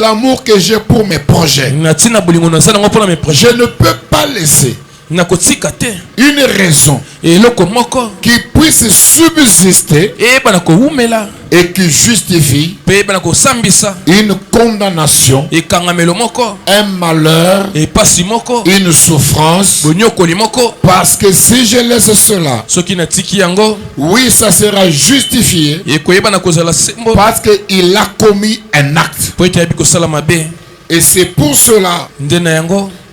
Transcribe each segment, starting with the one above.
L'amour que j'ai pour mes projets, je ne peux pas laisser une raison qui puisse subsister et qui justifie une condamnation, un malheur, une souffrance. Parce que si je laisse cela, oui, ça sera justifié parce qu'il a commis un acte. Et c'est pour cela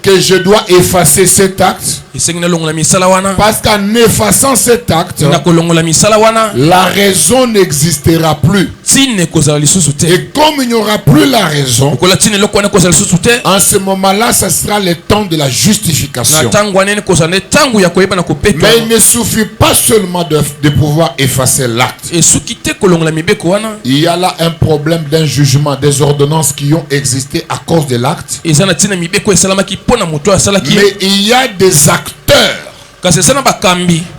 que je dois effacer cet acte. Parce qu'en effaçant cet acte, la raison n'existera plus. Et comme il n'y aura plus la raison, en ce moment-là, ce sera le temps de la justification. Mais il ne suffit pas seulement de pouvoir effacer l'acte. Il y a là un problème d'un jugement, des ordonnances qui ont existé à cause de l'acte. Mais il y a des acteurs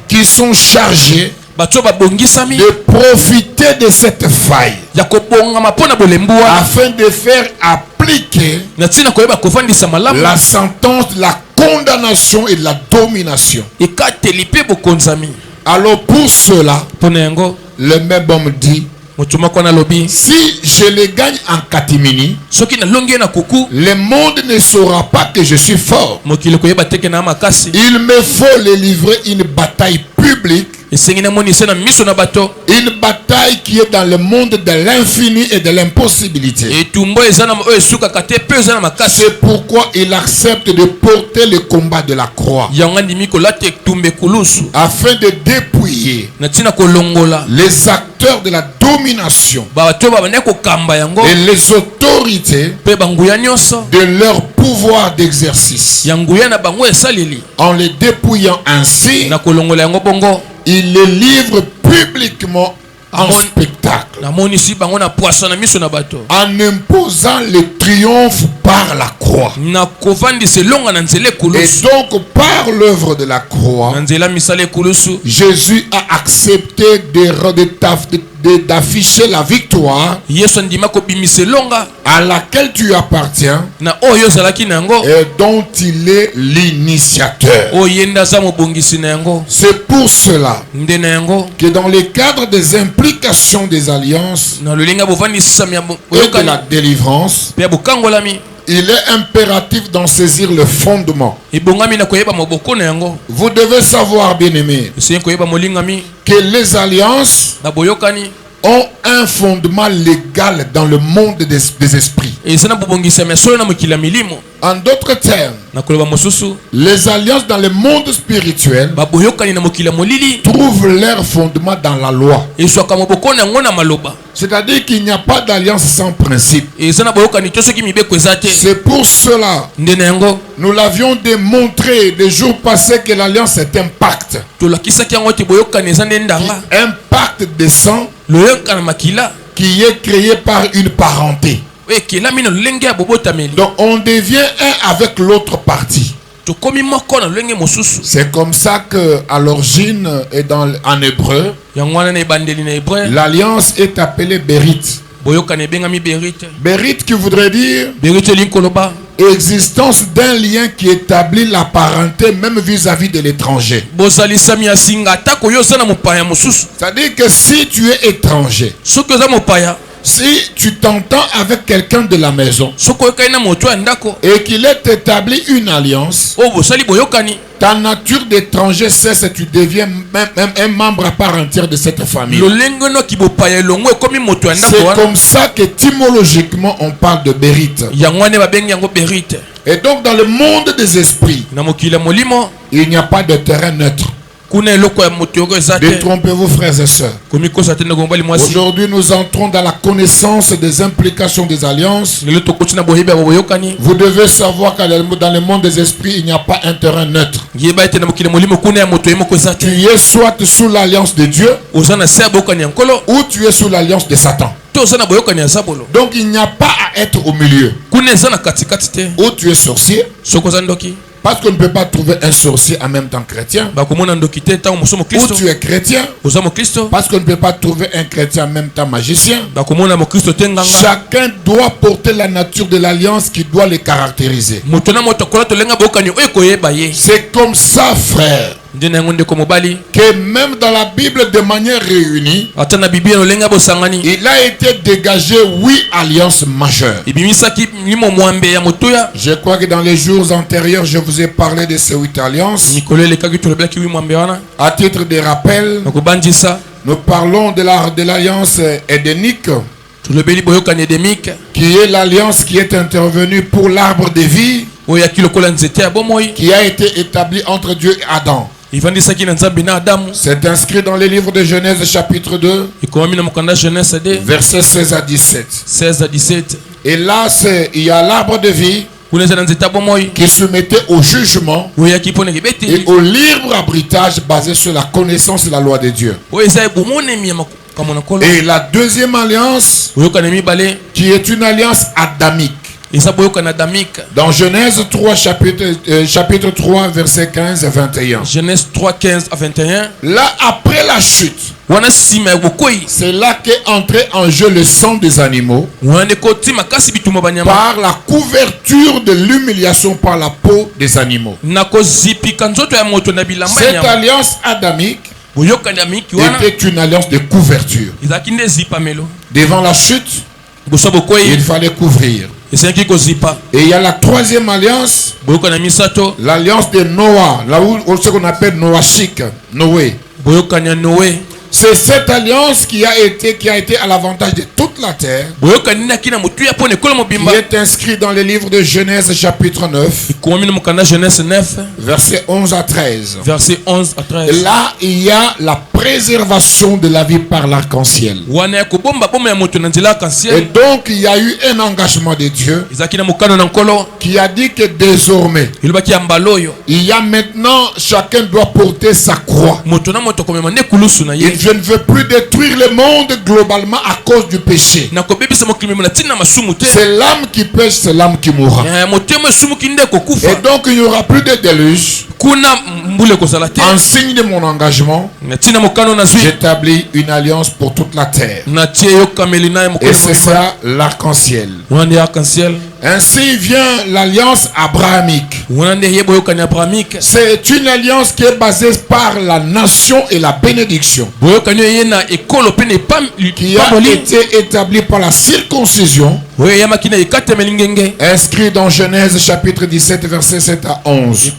qui sont chargés de profiter de cette faille afin de faire appliquer la sentence, la condamnation et la domination. Alors pour cela, le même homme dit: si je les gagne en catimini, le monde ne saura pas que je suis fort. Il me faut les livrer une bataille publique, une bataille qui est dans le monde de l'infini et de l'impossibilité. C'est pourquoi il accepte de porter le combat de la croix afin de dépouiller les acteurs de la domination et les autorités de leur pouvoir d'exercice. En les dépouillant ainsi, il les livre publiquement en spectacle, en imposant le triomphe par la croix. Et donc par l'œuvre de la croix, Jésus a accepté d'afficher la victoire à laquelle tu appartiens et dont il est l'initiateur. C'est pour cela que dans le cadre des implications des alliances et de la délivrance, il est impératif d'en saisir le fondement. Vous devez savoir, bien-aimés, que les alliances ont un fondement légal dans le monde des esprits. En d'autres termes, les alliances dans le monde spirituel trouvent leur fondement dans la loi. C'est-à-dire qu'il n'y a pas d'alliance sans principe. C'est pour cela, nous l'avions démontré des jours passés, que l'alliance est un pacte. Un pacte de sang qui est créé par une parenté. Donc on devient un avec l'autre partie. C'est comme ça que à l'origine et en hébreu, l'alliance est appelée Berit. Berit qui voudrait dire existence d'un lien qui établit la parenté même vis-à-vis de l'étranger. C'est-à-dire que si tu es étranger, si tu t'entends avec quelqu'un de la maison et qu'il est établi une alliance, ta nature d'étranger cesse et tu deviens même un membre à part entière de cette famille. C'est comme ça qu'étymologiquement on parle de Berit. Et donc dans le monde des esprits, il n'y a pas de terrain neutre. Détrompez-vous, frères et sœurs. Aujourd'hui, nous entrons dans la connaissance des implications des alliances. Vous devez savoir que dans le monde des esprits, il n'y a pas un terrain neutre. Tu es soit sous l'alliance de Dieu, ou tu es sous l'alliance de Satan. Donc il n'y a pas à être au milieu. Ou tu es sorcier, Parce qu'on ne peut pas trouver un sorcier en même temps chrétien. Ou tu es chrétien. Parce qu'on ne peut pas trouver un chrétien en même temps magicien. Chacun doit porter la nature de l'alliance qui doit les caractériser. C'est comme ça, frère, que même dans la Bible de manière réunie, il a été dégagé 8 alliances majeures. Je crois que dans les jours antérieurs, je vous ai parlé de ces 8 alliances. À titre de rappel, nous parlons de l'alliance édénique, qui est l'alliance qui est intervenue pour l'arbre de vie, qui a été établie entre Dieu et Adam. C'est inscrit dans les livres de Genèse chapitre 2, versets 16 à 17. Et là, il y a l'arbre de vie qui se mettait au jugement et au libre arbitrage basé sur la connaissance de la loi de Dieu. Et la deuxième alliance, qui est une alliance adamique. Dans Genèse 3, chapitre 3, verset 15 à 21. Genèse 3, 15 à 21. Là, après la chute, c'est là qu'est entré en jeu le sang des animaux par la couverture de l'humiliation par la peau des animaux. Cette alliance adamique était une alliance de couverture. Devant la chute, il fallait couvrir. Et il y a la troisième alliance, l'alliance de Noah, là où ce qu'on appelle Noachique, Noé. C'est cette alliance qui a été à l'avantage de toute la terre, qui est inscrit dans le livre de Genèse chapitre 9, verset 11 à 13. Là, il y a la préservation de la vie par l'arc-en-ciel. Et donc, il y a eu un engagement de Dieu qui a dit que désormais, il y a maintenant, chacun doit porter sa croix. Je ne veux plus détruire le monde globalement à cause du péché. C'est l'âme qui pêche, c'est l'âme qui mourra. Et donc il n'y aura plus de déluge. En signe de mon engagement, j'établis une alliance pour toute la terre. Et c'est ça l'arc-en-ciel. Ainsi vient l'alliance abrahamique. C'est une alliance qui est basée par la nation et la bénédiction, qui a été établie par la circoncision, inscrit dans Genèse chapitre 17 verset 7 à 11.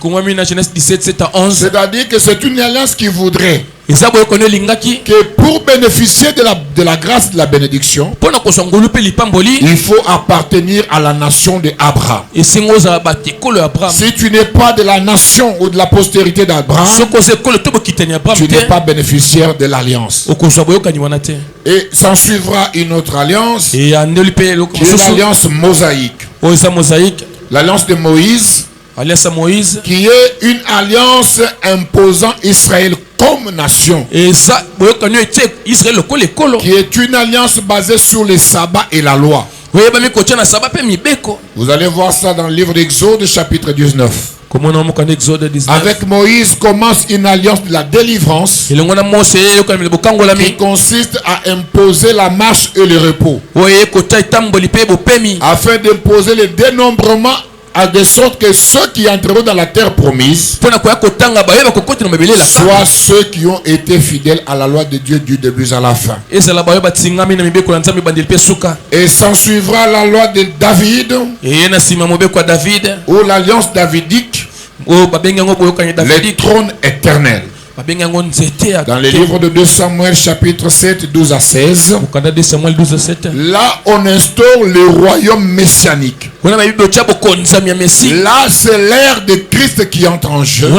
C'est-à-dire que c'est une alliance qui voudrait que pour bénéficier de la grâce de la bénédiction, il faut appartenir à la nation d'Abraham. Si tu n'es pas de la nation ou de la postérité d'Abraham, tu n'es pas bénéficiaire de l'alliance. Et s'en suivra une autre alliance, qui est l'alliance mosaïque. L'alliance de Moïse, qui est une alliance imposant Israël comme nation, qui est une alliance basée sur les sabbats et la loi. Vous allez voir ça dans le livre d'Exode chapitre 19. Avec Moïse commence une alliance de la délivrance qui consiste à imposer la marche et le repos, afin d'imposer le dénombrement, à de sorte que ceux qui entreront dans la terre promise soient ceux qui ont été fidèles à la loi de Dieu du début à la fin. Et s'en suivra la loi de David, ou l'alliance davidique, le trône éternel. Dans les livres de 2 Samuel chapitre 7, 12 à 16, là on instaure le royaume messianique. Là c'est l'ère de Christ qui entre en jeu,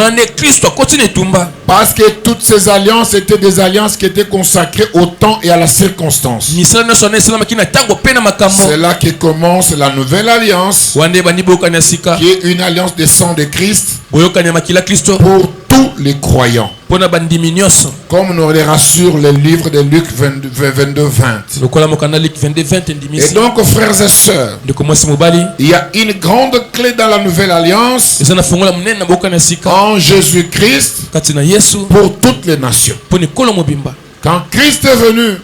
parce que toutes ces alliances étaient des alliances qui étaient consacrées au temps et à la circonstance. C'est là que commence la nouvelle alliance, qui est une alliance de sang de Christ pour tous les croyants. Comme nous le rassure le livre de Luc 22-20. Et donc, frères et sœurs, il y a une grande clé dans la nouvelle alliance en Jésus-Christ pour toutes les nations. Quand Christ est venu,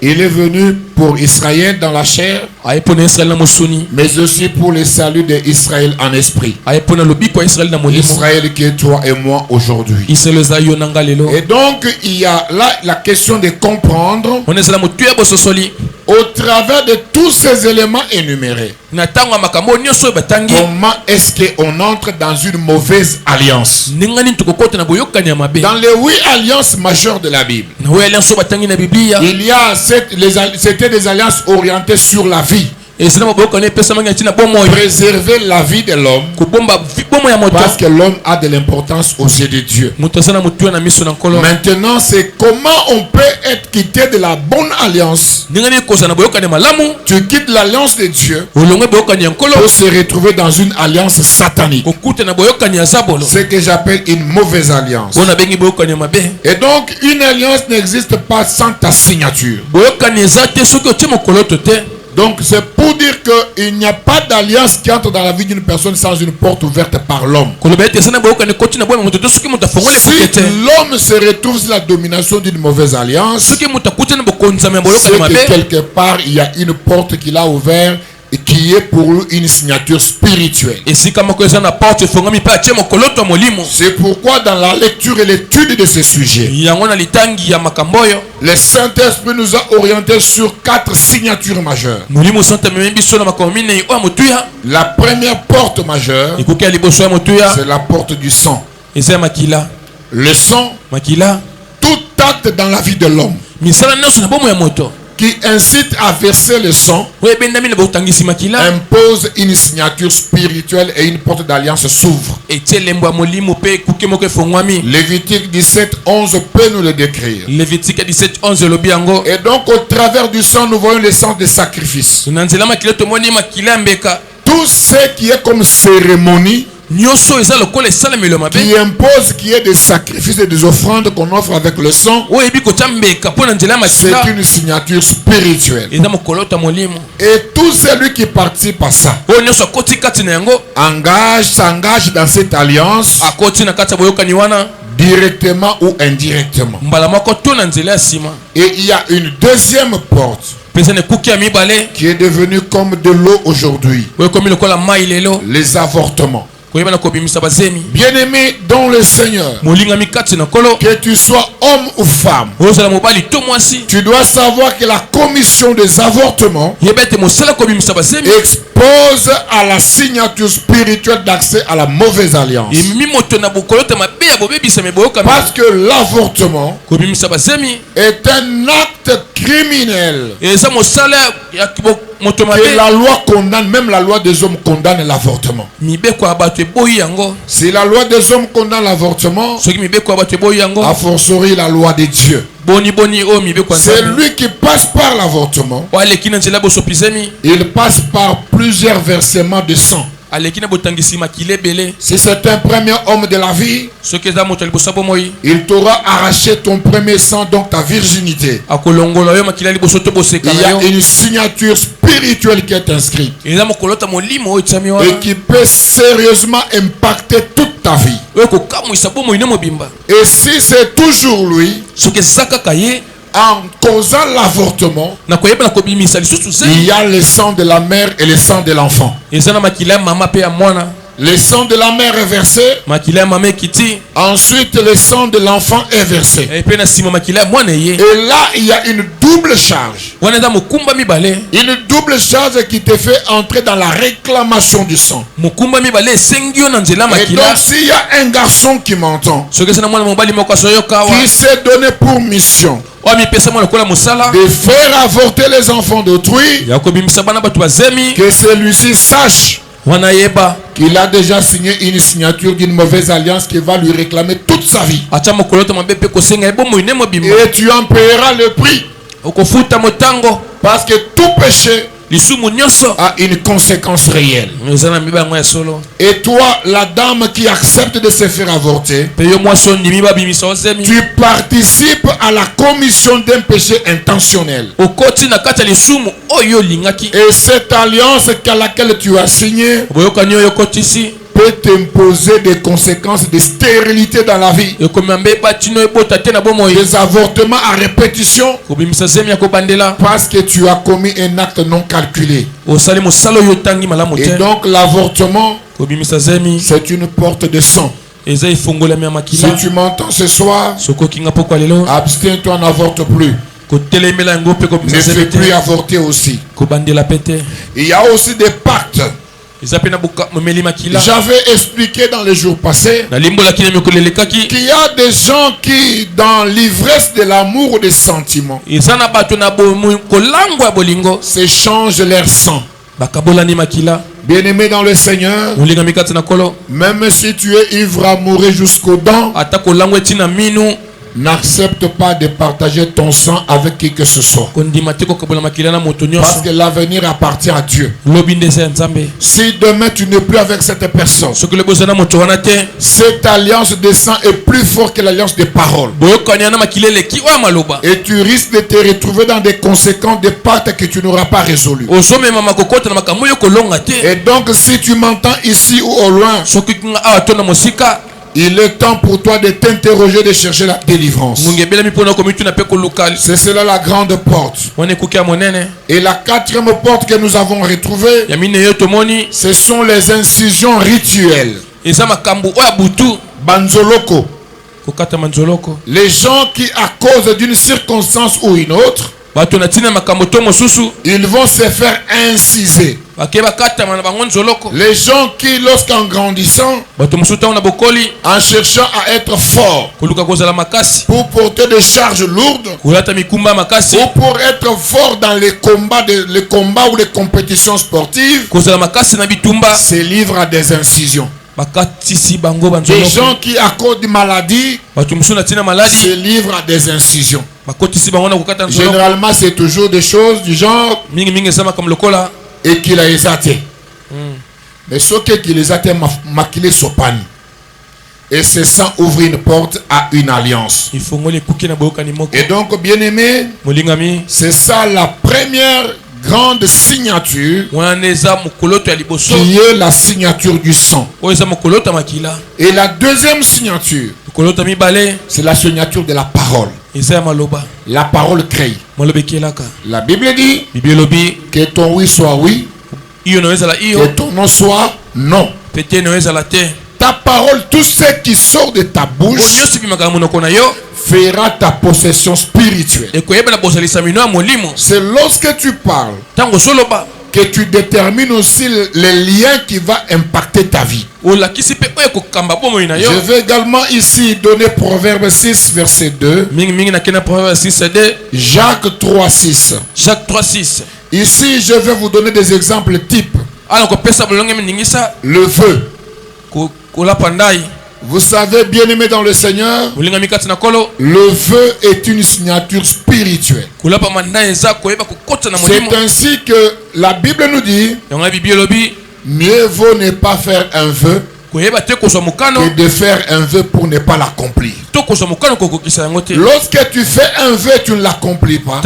il est venu pour Israël dans la chair, mais aussi pour le salut d'Israël en esprit. Israël qui est toi et moi aujourd'hui. Et donc, il y a là la question de comprendre au travers de tous ces éléments énumérés. Comment est-ce qu'on entre dans une mauvaise alliance? Dans les 8 alliances majeures de la Bible, il y a c'était des alliances orientées sur la vie. Préserver la vie de l'homme, parce que l'homme a de l'importance aux yeux de Dieu. Maintenant, c'est comment on peut être quitté de la bonne alliance. Tu quittes l'alliance de Dieu pour se retrouver dans une alliance satanique, ce que j'appelle une mauvaise alliance. Et donc, une alliance n'existe pas sans ta signature. Donc c'est pour dire qu'il n'y a pas d'alliance qui entre dans la vie d'une personne sans une porte ouverte par l'homme. Si l'homme se retrouve sous la domination d'une mauvaise alliance, c'est que quelque part il y a une porte qu'il a ouverte et qui est pour lui une signature spirituelle. C'est pourquoi dans la lecture et l'étude de ce sujet, le Saint-Esprit nous a orientés sur 4 signatures majeures. La première porte majeure, c'est la porte du sang. Le sang, tout acte dans la vie de l'homme qui incite à verser le sang impose une signature spirituelle et une porte d'alliance s'ouvre. Lévitique 17:11 peut nous le décrire. Et donc au travers du sang nous voyons le sang des sacrifices. Tout ce qui est comme cérémonie qui impose qu'il y ait des sacrifices et des offrandes qu'on offre avec le sang, c'est une signature spirituelle. Et tout celui qui participe à ça s'engage dans cette alliance directement ou indirectement. Et il y a une deuxième porte qui est devenue comme de l'eau aujourd'hui, les avortements. Bien-aimé dans le Seigneur, que tu sois homme ou femme, tu dois savoir que la commission des avortements expose à la signature spirituelle d'accès à la mauvaise alliance. Parce que l'avortement est un acte criminel que la loi condamne, même la loi des hommes condamne l'avortement. Si la loi des hommes condamne l'avortement, a fortiori la loi de Dieu. C'est lui qui passe par l'avortement. Il passe par plusieurs versements de sang. Si c'est un premier homme de la vie, il t'aura arraché ton premier sang, donc ta virginité. Il y a une signature spirituelle qui est inscrite et qui peut sérieusement impacter toute ta vie. Et si c'est toujours lui, en causant l'avortement, il y a le sang de la mère et le sang de l'enfant. Le sang de la mère est versé. Ensuite, le sang de l'enfant est versé. Et là, il y a une double charge. Une double charge qui te fait entrer dans la réclamation du sang. Et donc, s'il y a un garçon qui m'entend, qui s'est donné pour mission de faire avorter les enfants d'autrui, que celui-ci sache qu'il a déjà signé une signature d'une mauvaise alliance qui va lui réclamer toute sa vie. Et tu en paieras le prix. Parce que tout péché a une conséquence réelle. Et toi, la dame qui accepte de se faire avorter, tu participes à la commission d'un péché intentionnel. Et cette alliance à laquelle tu as signé peut t'imposer des conséquences de stérilité dans la vie, des avortements à répétition, parce que tu as commis un acte non calculé. Et donc l'avortement, c'est une porte de sang. Si tu m'entends ce soir, abstiens-toi, n'avorte plus. Ne fais plus avorter aussi. Il y a aussi des pactes. J'avais expliqué dans les jours passés qu'il y a des gens qui, dans l'ivresse de l'amour ou des sentiments, s'échangent leur sang. Bien-aimé dans le Seigneur, même si tu es ivre amoureux jusqu'aux dents, n'accepte pas de partager ton sang avec qui que ce soit. Parce que l'avenir appartient à Dieu. Si demain tu n'es plus avec cette personne, cette alliance de sang est plus forte que l'alliance de parole. Et tu risques de te retrouver dans des conséquences de pactes que tu n'auras pas résolus. Et donc si tu m'entends ici ou au loin, il est temps pour toi de t'interroger, de chercher la délivrance. C'est cela la grande porte. Et la quatrième porte que nous avons retrouvée, ce sont les incisions rituelles. Banzoloko. Les gens qui, à cause d'une circonstance ou une autre, ils vont se faire inciser. Les gens qui, lorsqu'en grandissant, en cherchant à être forts, pour porter des charges lourdes, ou pour être forts dans les combats ou les compétitions sportives, se livrent à des incisions. Des gens qui, à cause de maladies, se livrent à des incisions. Généralement, c'est toujours des choses du genre et qu'il a exaté. Mais ce qu'il les a maquillés sopan. Et c'est ça ouvre une porte à une alliance. Et donc, bien aimé, c'est ça la première grande signature, qui est la signature du sang. Et la deuxième signature, c'est la signature de la parole. La parole crée. La Bible dit que ton oui soit oui, que ton non soit non. Ta parole, tout ce qui sort de ta bouche fera ta possession spirituelle. C'est lorsque tu parles que tu détermines aussi les liens qui vont impacter ta vie. Je vais également ici donner Proverbe 6 verset 2, Jacques 3 6. Ici je vais vous donner des exemples types. Le vœu. Vous savez, bien aimé dans le Seigneur, le vœu est une signature spirituelle. C'est ainsi que la Bible nous dit, mieux vaut ne pas faire un vœu que de faire un vœu pour ne pas l'accomplir. Lorsque tu fais un vœu et tu ne l'accomplis pas,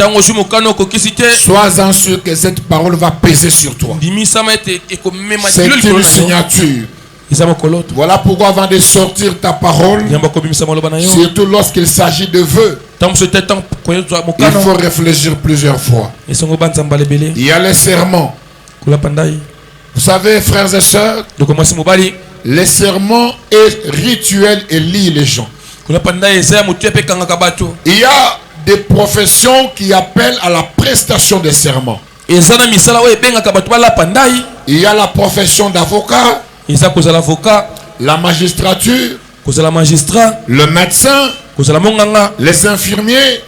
sois-en sûr que cette parole va peser sur toi. C'est une signature. Voilà pourquoi avant de sortir ta parole, surtout lorsqu'il s'agit de vœux, il faut réfléchir plusieurs fois. Il y a les serments. Vous savez, frères et sœurs, les serments est rituel et lie les gens. Il y a des professions qui appellent à la prestation des serments. Il y a la profession d'avocat, la magistrature, le médecin, les infirmiers,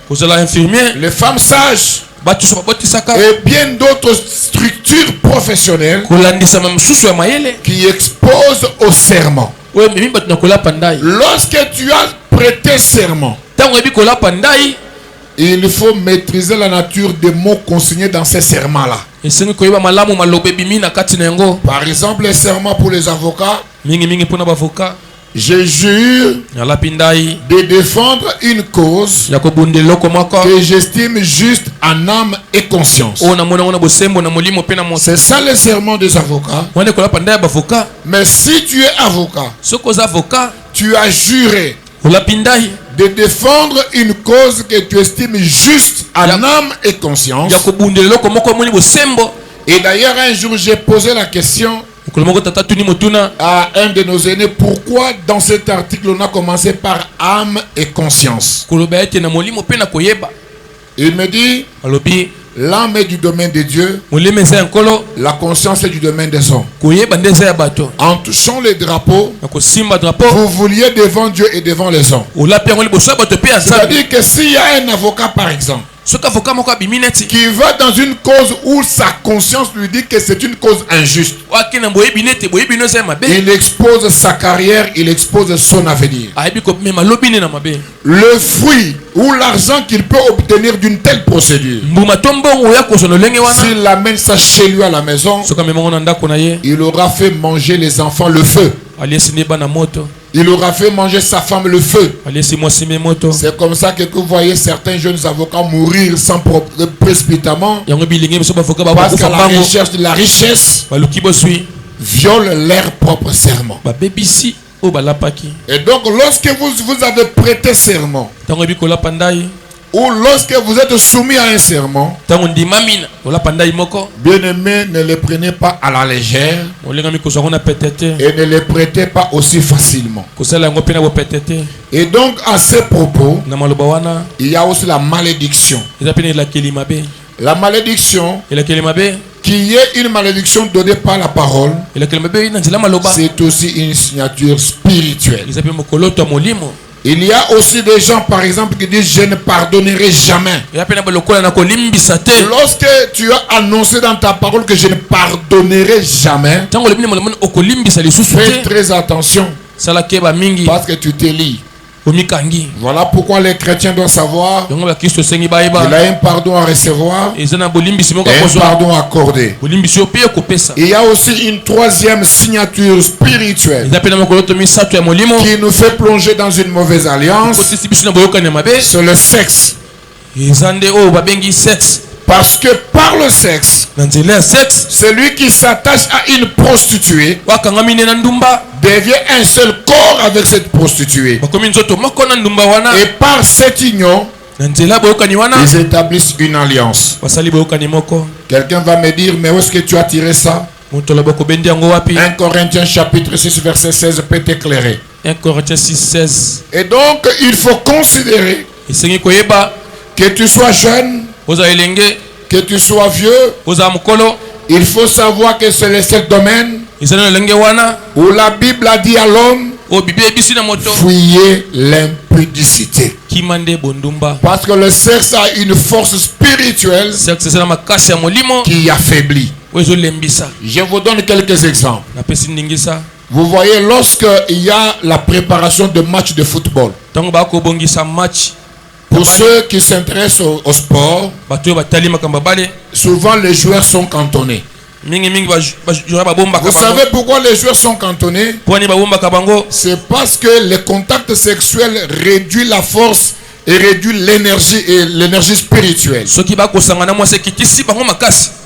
les femmes sages et bien d'autres structures professionnelles qui exposent au serment. Lorsque tu as prêté serment, il faut maîtriser la nature des mots consignés dans ces serments-là. Par exemple, les serments pour les avocats. Je jure de défendre une cause que j'estime juste en âme et conscience. C'est ça le serment des avocats. Mais si tu es avocat, tu as juré de défendre une cause que tu estimes juste en âme et conscience. Et d'ailleurs, un jour, j'ai posé la question à un de nos aînés, pourquoi dans cet article on a commencé par âme et conscience. Il me dit, l'âme est du domaine de Dieu, la conscience est du domaine des hommes. En touchant les drapeaux, vous vouliez devant Dieu et devant les hommes. C'est-à-dire que s'il y a un avocat par exemple qui va dans une cause où sa conscience lui dit que c'est une cause injuste, il expose sa carrière, il expose son avenir. Le fruit ou l'argent qu'il peut obtenir d'une telle procédure, s'il amène ça chez lui à la maison, il aura fait manger les enfants le feu. Il aura fait manger sa femme le feu. C'est comme ça que vous voyez certains jeunes avocats mourir sans précipitamment, parce qu'à la recherche de la richesse viole leur propre serment. Et donc lorsque vous avez prêté serment, ou lorsque vous êtes soumis à un serment, bien-aimés, ne les prenez pas à la légère et ne les prêtez pas aussi facilement. Et donc à ces propos, il y a aussi la malédiction. La malédiction, qui est une malédiction donnée par la parole, c'est aussi une signature spirituelle. Il y a aussi des gens, par exemple, qui disent: je ne pardonnerai jamais. Lorsque tu as annoncé dans ta parole que je ne pardonnerai jamais, fais très attention, parce que tu te lis. Voilà pourquoi les chrétiens doivent savoir qu'il a un pardon à recevoir et un pardon à accorder. Il y a aussi une troisième signature spirituelle qui nous fait plonger dans une mauvaise alliance. C'est le sexe. Parce que par le sexe, celui qui s'attache à une prostituée devient un seul corps avec cette prostituée. Et par cette union, ils établissent une alliance. Quelqu'un va me dire: mais où est-ce que tu as tiré ça? 1 Corinthiens chapitre 6 verset 16 peut t'éclairer. 1 Corinthiens 6, 16. Et donc il faut considérer que tu sois jeune, que tu sois vieux, il faut savoir que c'est le seul domaine où la Bible a dit à l'homme: fuyez l'impudicité. Parce que le sexe a une force spirituelle qui affaiblit. Je vous donne quelques exemples. Vous voyez, lorsqu'il y a la préparation de matchs de football, pour ceux qui s'intéressent au sport, souvent les joueurs sont cantonnés. Vous savez pourquoi les joueurs sont cantonnés? C'est parce que le contact sexuel réduit la force et réduit l'énergie spirituelle.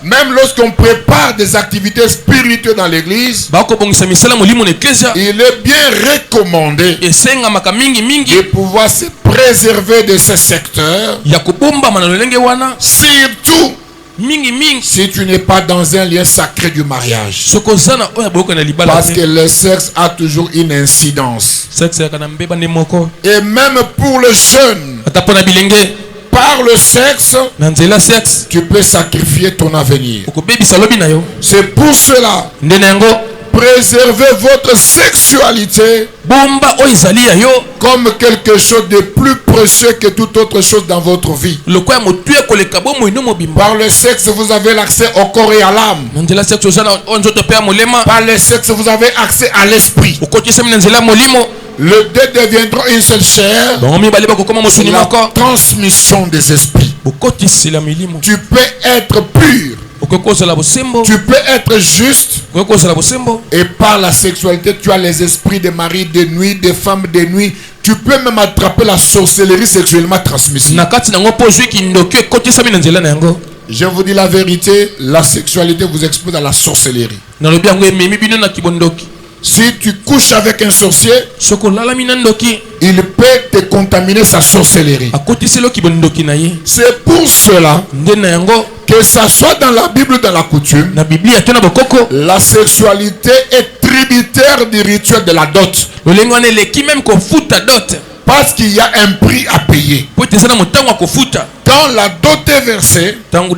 Même lorsqu'on prépare des activités spirituelles dans l'église, il est bien recommandé de pouvoir se préserver de ces secteurs, surtout si tu n'es pas dans un lien sacré du mariage. Parce que le sexe a toujours une incidence. Et même pour le jeune, par le sexe, tu peux sacrifier ton avenir. C'est pour cela, préservez votre sexualité comme quelque chose de plus précieux que toute autre chose dans votre vie. Par le sexe, vous avez l'accès au corps et à l'âme. Par le sexe, vous avez accès à l'esprit. Le deux deviendront une seule chair. C'est la transmission des esprits. Tu peux être pur Tu peux être juste. Et par la sexualité, tu as les esprits des maris de nuit, des femmes de nuit. Tu peux même attraper la sorcellerie sexuellement transmissible. Je vous dis la vérité, la sexualité vous expose à la sorcellerie. Si tu couches avec un sorcier, il peut te contaminer sa sorcellerie. C'est pour cela que ça soit dans la Bible ou dans la coutume, la sexualité est tributaire du rituel de la dot. Parce qu'il y a un prix à payer. Quand la dot est versée, quand les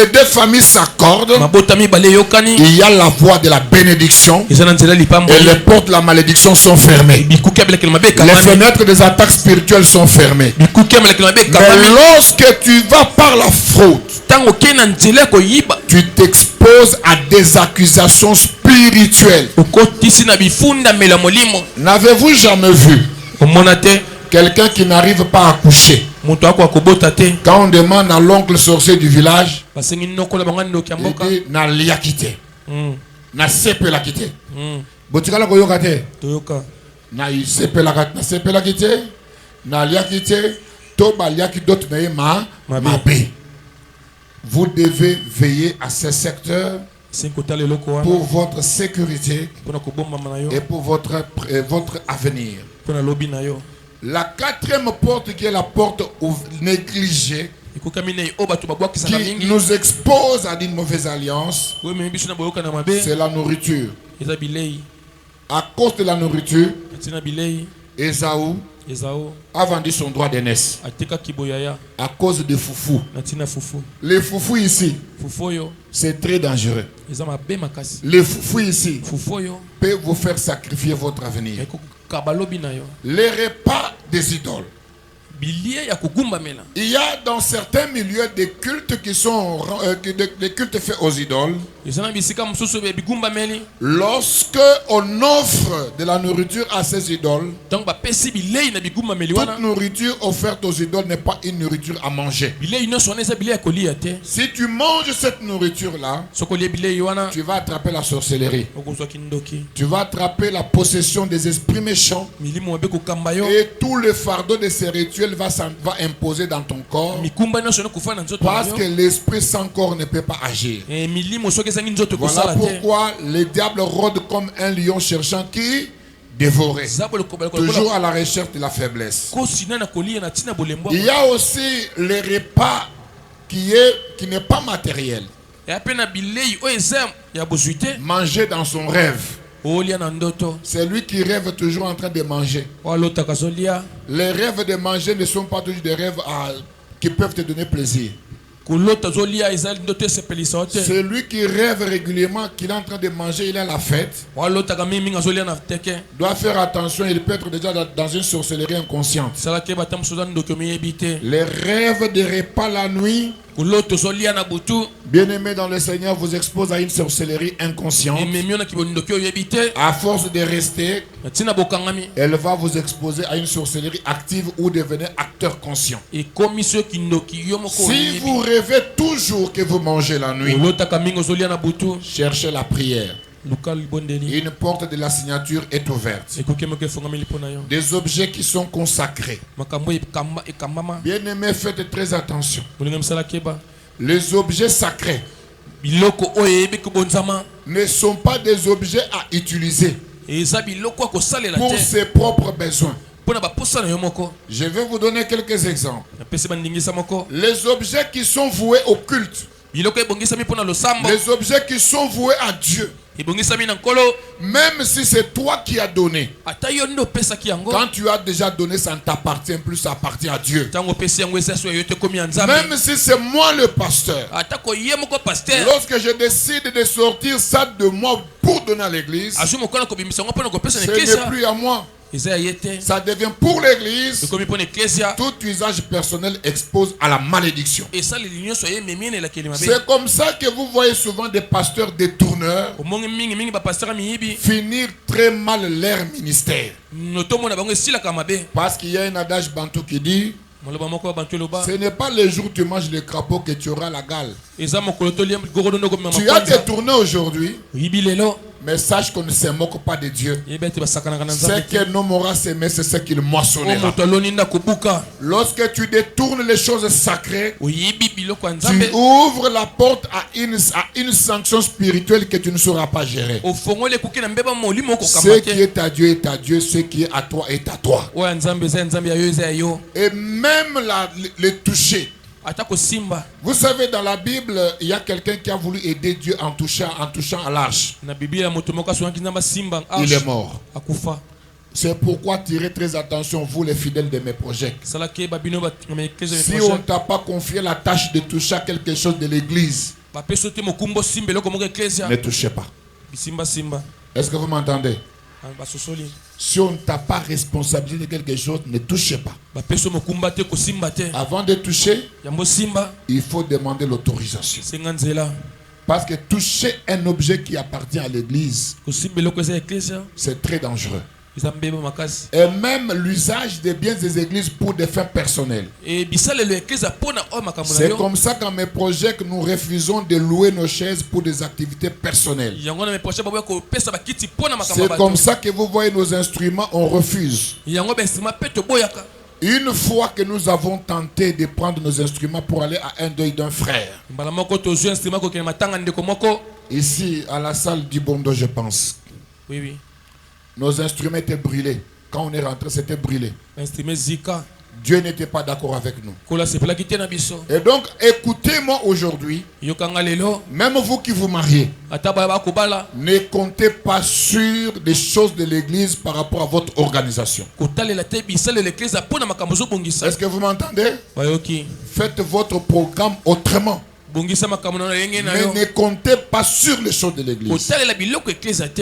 deux familles s'accordent, il y a la voie de la bénédiction et les portes de la malédiction sont fermées. Les fenêtres des attaques spirituelles sont fermées. Mais lorsque tu vas par la fraude, tu t'exposes à des accusations spirituelles. N'avez-vous jamais vu quelqu'un qui n'arrive pas à coucher? Quand on demande à l'oncle sorcier du village, il dit na liakite, na sepe la kite. Botikala koyokate, na sepe la kite, na liakite, to ba liaki dot na ma mabe. Vous devez veiller à ces secteurs pour votre sécurité et pour votre avenir. La quatrième porte qui est la porte négligée, qui nous expose à une mauvaise alliance, c'est la nourriture. À cause de la nourriture, Ésaü a vendu son droit d'aînesse à cause de foufou. Les foufous ici, c'est très dangereux. Les foufous ici peuvent vous faire sacrifier votre avenir. Les repas des idoles. Il y a dans certains milieux des cultes qui sont des cultes faits aux idoles. Lorsque on offre de la nourriture à ces idoles, toute nourriture offerte aux idoles n'est pas une nourriture à manger. Si tu manges cette nourriture-là, tu vas attraper la sorcellerie. Tu vas attraper la possession des esprits méchants. Et tout le fardeau de ces rituels va imposer dans ton corps, parce que l'esprit sans corps ne peut pas agir. Voilà pourquoi le diable rôde comme un lion cherchant qui dévorer, toujours à la recherche de la faiblesse. Il y a aussi le repas qui n'est pas matériel. Manger dans son rêve. C'est lui qui rêve toujours en train de manger. Les rêves de manger ne sont pas toujours des rêves qui peuvent te donner plaisir. C'est lui qui rêve régulièrement qu'il est en train de manger, il est à la fête. Doit faire attention, il peut être déjà dans une sorcellerie inconsciente. Les rêves de repas la nuit, bien-aimé dans le Seigneur, vous expose à une sorcellerie inconsciente. À force de rester, elle va vous exposer à une sorcellerie active ou devenir acteur conscient. Si vous rêvez toujours que vous mangez la nuit, cherchez la prière. Une porte de la signature est ouverte. Des objets qui sont consacrés. Bien-aimés, faites très attention. Les objets sacrés ne sont pas des objets à utiliser pour ses propres besoins. Je vais vous donner quelques exemples. Les objets qui sont voués au culte, les objets qui sont voués à Dieu, même si c'est toi qui as donné, quand tu as déjà donné, ça ne t'appartient plus, ça appartient à Dieu. Même si c'est moi le pasteur, lorsque je décide de sortir ça de moi pour donner à l'église, ce n'est plus à moi. Ça devient pour l'église. Tout usage personnel expose à la malédiction. C'est comme ça que vous voyez souvent des pasteurs détourneurs finir très mal leur ministère. Parce qu'il y a un adage bantou qui dit: Ce n'est pas le jour où tu manges le crapaud que tu auras la gale. Tu as détourné aujourd'hui. Mais sache qu'on ne se moque pas de Dieu. Ce que l'homme aura semé, c'est ce qu'il moissonnera. Lorsque tu détournes les choses sacrées, tu ouvres la porte à une sanction spirituelle que tu ne sauras pas gérer. Ce qui est à Dieu est à Dieu, ce qui est à toi est à toi. Et même le toucher. Vous savez, dans la Bible, il y a quelqu'un qui a voulu aider Dieu en touchant à l'arche. Il est mort. C'est pourquoi tirez très attention, vous les fidèles de mes projets. Si on ne t'a pas confié la tâche de toucher à quelque chose de l'église, ne touchez pas. Est-ce que vous m'entendez? Si on ne t'a pas responsabilisé de quelque chose, ne touchez pas. Avant de toucher, il faut demander l'autorisation. Parce que toucher un objet qui appartient à l'église, c'est très dangereux. Et même l'usage des biens des églises pour des fins personnelles. C'est comme ça qu'en mes projets que nous refusons de louer nos chaises pour des activités personnelles. C'est comme ça que vous voyez nos instruments, on refuse. Une fois que nous avons tenté de prendre nos instruments pour aller à un deuil d'un frère, ici à la salle du Bondo, je pense. Oui. Nos instruments étaient brûlés. Quand on est rentré, c'était brûlé. Dieu n'était pas d'accord avec nous. Et donc, écoutez-moi aujourd'hui. Même vous qui vous mariez, ne comptez pas sur des choses de l'église par rapport à votre organisation. Est-ce que vous m'entendez? Faites votre programme autrement. Mais ne comptez pas sur les choses de l'église.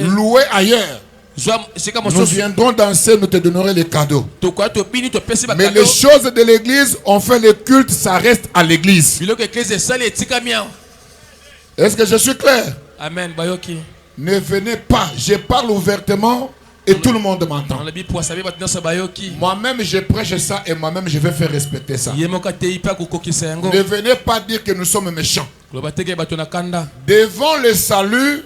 Louez ailleurs. Nous viendrons danser, nous te donnerons les cadeaux. Mais les choses de l'église, on fait le culte, ça reste à l'église. Est-ce que je suis clair? Amen. Ne venez pas, je parle ouvertement et tout le monde m'entend. Moi-même je prêche ça et moi-même je vais faire respecter ça. Ne venez pas dire que nous sommes méchants. Devant le salut,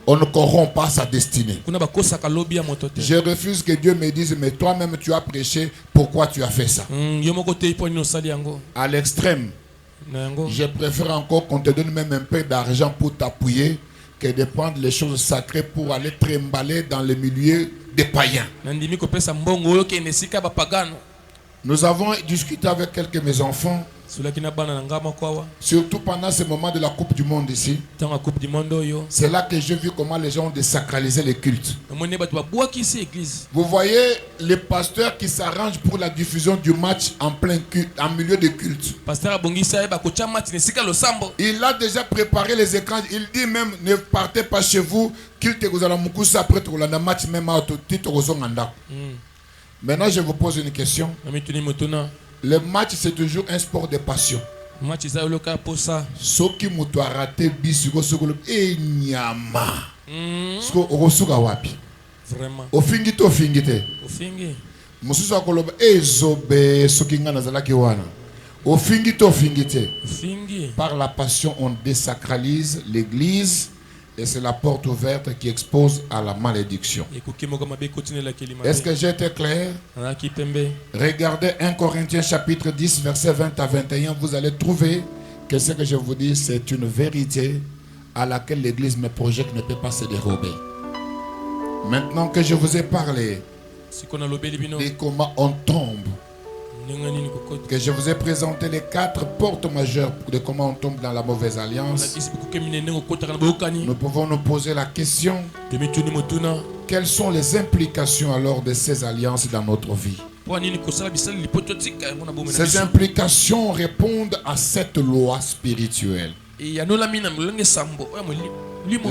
on ne corrompt pas sa destinée. Je refuse que Dieu me dise, mais toi-même tu as prêché, pourquoi tu as fait ça? À l'extrême, je préfère encore qu'on te donne même un peu d'argent pour t'appuyer que de prendre les choses sacrées pour aller trimballer dans le milieu des païens. Nous avons discuté avec quelques de mes enfants, surtout pendant ce moment de la Coupe du Monde ici. C'est là que j'ai vu comment les gens ont désacralisé les cultes. Vous voyez les pasteurs qui s'arrangent pour la diffusion du match en plein culte, en milieu de culte. Il a déjà préparé les écrans. Il dit même, ne partez pas chez vous. Maintenant, je vous pose une question. Le match, c'est toujours un sport de passion. Ce qui m'a raté, vraiment. Par la passion, on désacralise l'église. Et c'est la porte ouverte qui expose à la malédiction. Est-ce que j'ai été clair? Regardez 1 Corinthiens chapitre 10 verset 20 à 21. Vous allez trouver que ce que je vous dis, c'est une vérité à laquelle l'église me projette ne peut pas se dérober. Maintenant que je vous ai parlé de comment on tombe, que je vous ai présenté les 4 portes majeures de comment on tombe dans la mauvaise alliance, nous pouvons nous poser la question: quelles sont les implications alors de ces alliances dans notre vie? Ces implications répondent à cette loi spirituelle.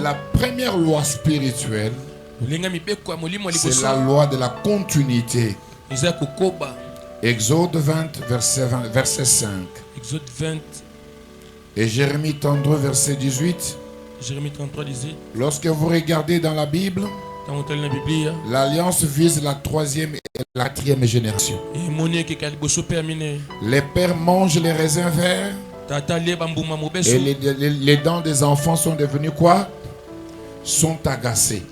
La première loi spirituelle, c'est la loi de la continuité. Exode 20, verset 5. Exode 20. Et Jérémie 32, verset 18. Jérémie 33, 18. Lorsque vous regardez dans la Bible, l'alliance vise la troisième la 4e génération. Les pères mangent les raisins verts. Et les dents des enfants sont devenues quoi? Sont agacées.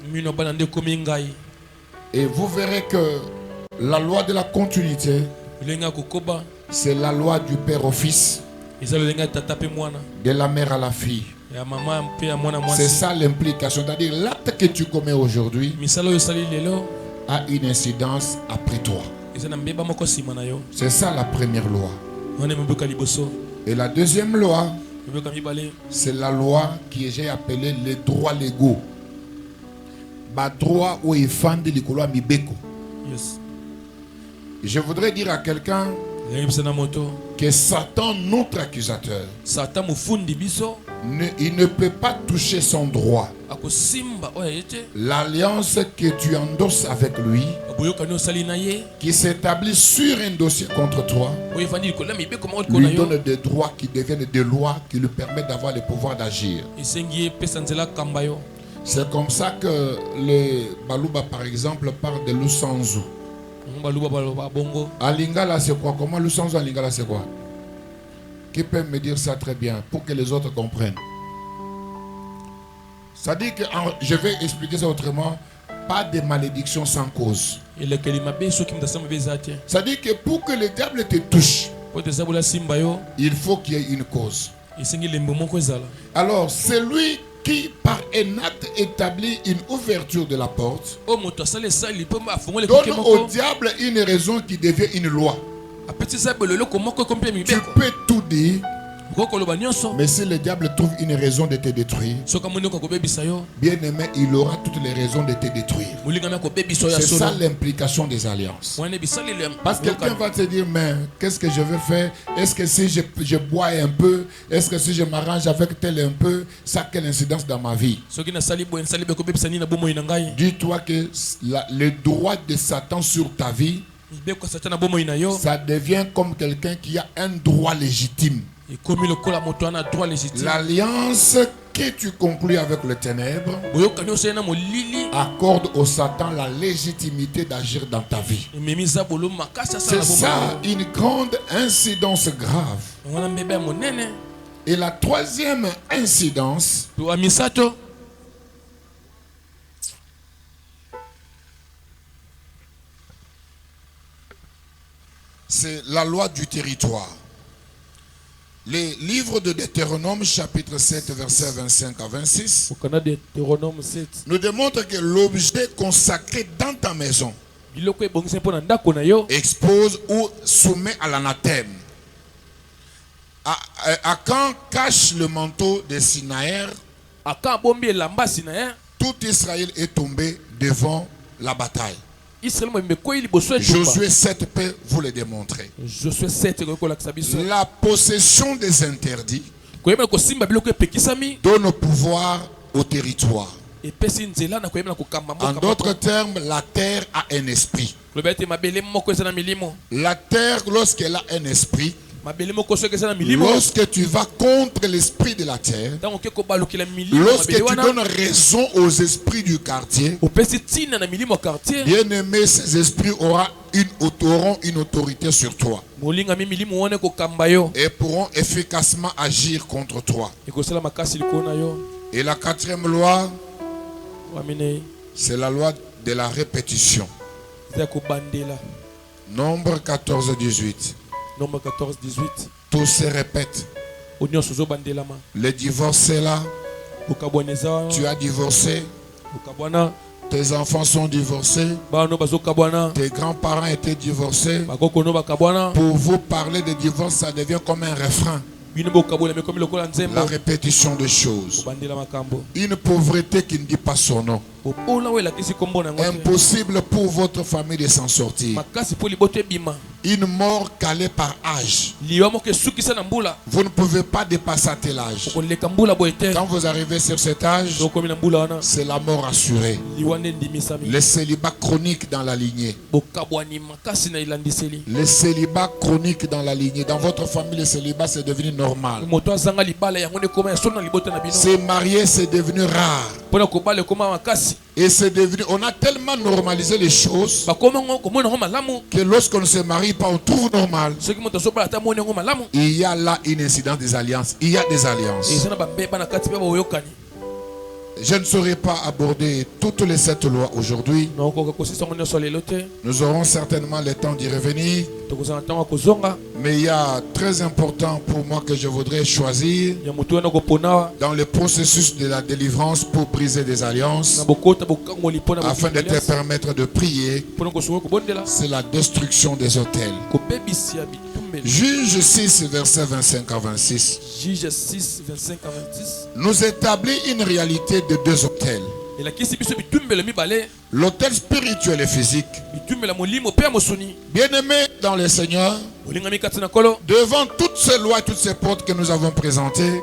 Et vous verrez que la loi de la continuité, c'est la loi du père au fils, de la mère à la fille. C'est ça l'implication. C'est-à-dire l'acte que tu commets aujourd'hui a une incidence après toi. C'est ça la première loi. Et la deuxième loi, c'est la loi qui j'ai appelée les droits légaux. Droit où il fande l'ikolo mibeko. Je voudrais dire à quelqu'un que Satan, notre accusateur, il ne peut pas toucher son droit. L'alliance que tu endosses avec lui, qui s'établit sur un dossier contre toi, lui donne des droits qui deviennent des lois qui lui permettent d'avoir le pouvoir d'agir. C'est comme ça que les Baluba, par exemple, parlent de Lusanzu. À Lingala, c'est quoi? Comment Lusanzu à Lingala, c'est quoi? Qui peut me dire ça très bien pour que les autres comprennent? Ça dit que, je vais expliquer ça autrement, pas de malédiction sans cause. Ça dit que pour que le diable te touche, il faut qu'il y ait une cause. Alors, c'est lui qui, par un acte, établit une ouverture de la porte, donne au diable une raison qui devient une loi. Tu peux tout dire, mais si le diable trouve une raison de te détruire, bien aimé, il aura toutes les raisons de te détruire. C'est ça l'implication des alliances. Parce que quelqu'un va te dire, mais qu'est-ce que je vais faire? Est-ce que si je bois un peu, est-ce que si je m'arrange avec tel un peu, ça a quelle incidence dans ma vie? Dis-toi que le droit de Satan sur ta vie, ça devient comme quelqu'un qui a un droit légitime. L'alliance que tu conclus avec le ténèbre accorde au Satan la légitimité d'agir dans ta vie. C'est ça une grande incidence grave. Et la troisième incidence, c'est la loi du territoire. Les livres de Deutéronome, chapitre 7, versets 25 à 26, nous démontrent que l'objet consacré dans ta maison expose ou soumet à l'anathème. À quand cache le manteau de Sinaïr, tout Israël est tombé devant la bataille. Josué 7 peut vous le démontrer. La possession des interdits donne pouvoir au territoire. En d'autres termes, la terre a un esprit. La terre, lorsqu'elle a un esprit, lorsque tu vas contre l'esprit de la terre, lorsque tu donnes raison aux esprits du quartier, bien aimé, ces esprits auront une autorité sur toi et pourront efficacement agir contre toi. Et la quatrième loi, c'est la loi de la répétition. Nombre 14, 18. Nombre 14, 18. Tout se répète. Le divorce est là. Tu as divorcé. Tes enfants sont divorcés. Tes grands-parents étaient divorcés. Pour vous parler de divorce, ça devient comme un refrain. La répétition de choses. Une pauvreté qui ne dit pas son nom. Impossible pour votre famille de s'en sortir. Une mort calée par âge. Vous ne pouvez pas dépasser tel âge. Quand vous arrivez sur cet âge, c'est la mort assurée. Le célibat chronique dans la lignée. Le célibat chronique dans la lignée. Dans votre famille, le célibat c'est devenu normal. Se marier, c'est devenu rare. Et c'est devenu, on a tellement normalisé les choses que lorsqu'on ne se marie pas, on trouve normal. Il y a là une incidence des alliances. Il y a des alliances. Je ne saurais pas aborder toutes les 7 lois aujourd'hui. Nous aurons certainement le temps d'y revenir. Mais il y a très important pour moi que je voudrais choisir dans le processus de la délivrance pour briser des alliances, afin de te permettre de prier. C'est la destruction des autels. Juge 6, verset 25 à 26. Juge 6, 25 à 26. Nous établit une réalité de 2 autels. L'autel spirituel et physique. Bien-aimé dans le Seigneur, devant toutes ces lois et toutes ces portes que nous avons présentées,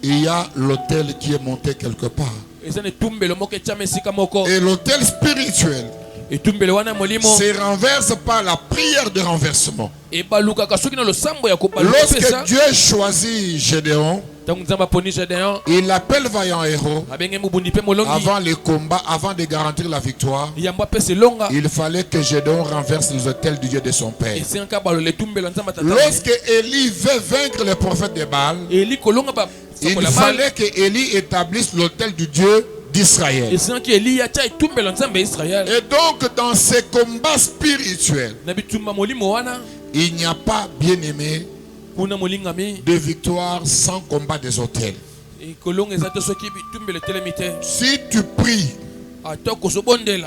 il y a l'autel qui est monté quelque part. Et l'autel spirituel se renverse par la prière de renversement. Lorsque Dieu choisit Gédéon, il l'appelle vaillant héros. Avant le combat, avant de garantir la victoire, il fallait que Gédéon renverse les autels du Dieu de son père. Lorsque Élie veut vaincre les prophètes de Baal, il fallait que Élie établisse l'autel du Dieu d'Israël. Et donc dans ces combats spirituels, il n'y a pas, bien aimé, de victoire sans combat des autels. Si tu pries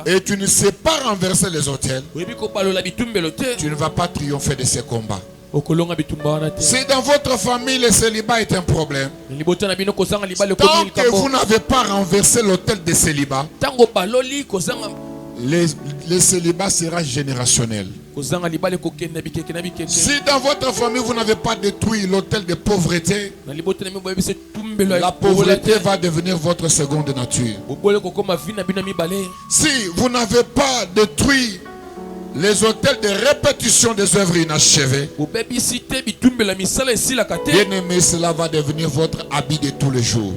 et tu ne sais pas renverser les autels, tu ne vas pas triompher de ces combats. Si dans votre famille le célibat est un problème, tant que vous n'avez pas renversé l'autel de célibat, le célibat sera générationnel. Si dans votre famille vous n'avez pas détruit l'autel de pauvreté, la pauvreté va devenir votre seconde nature. Si vous n'avez pas détruit les autels de répétition des œuvres inachevées, bien aimé, cela va devenir votre habit de tous les jours.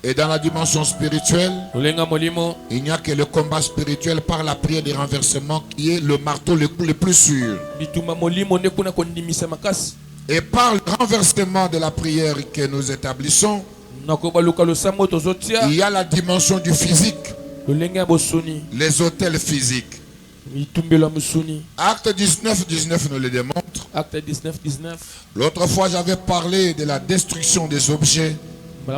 Et dans la dimension spirituelle, il n'y a que le combat spirituel par la prière de renversement qui est le marteau le plus sûr. Et par le renversement de la prière que nous établissons, il y a la dimension du physique. Les autels physiques. Acte 19, 19 nous le démontre. Acte 19, 19. L'autre fois j'avais parlé de la destruction des objets. Tout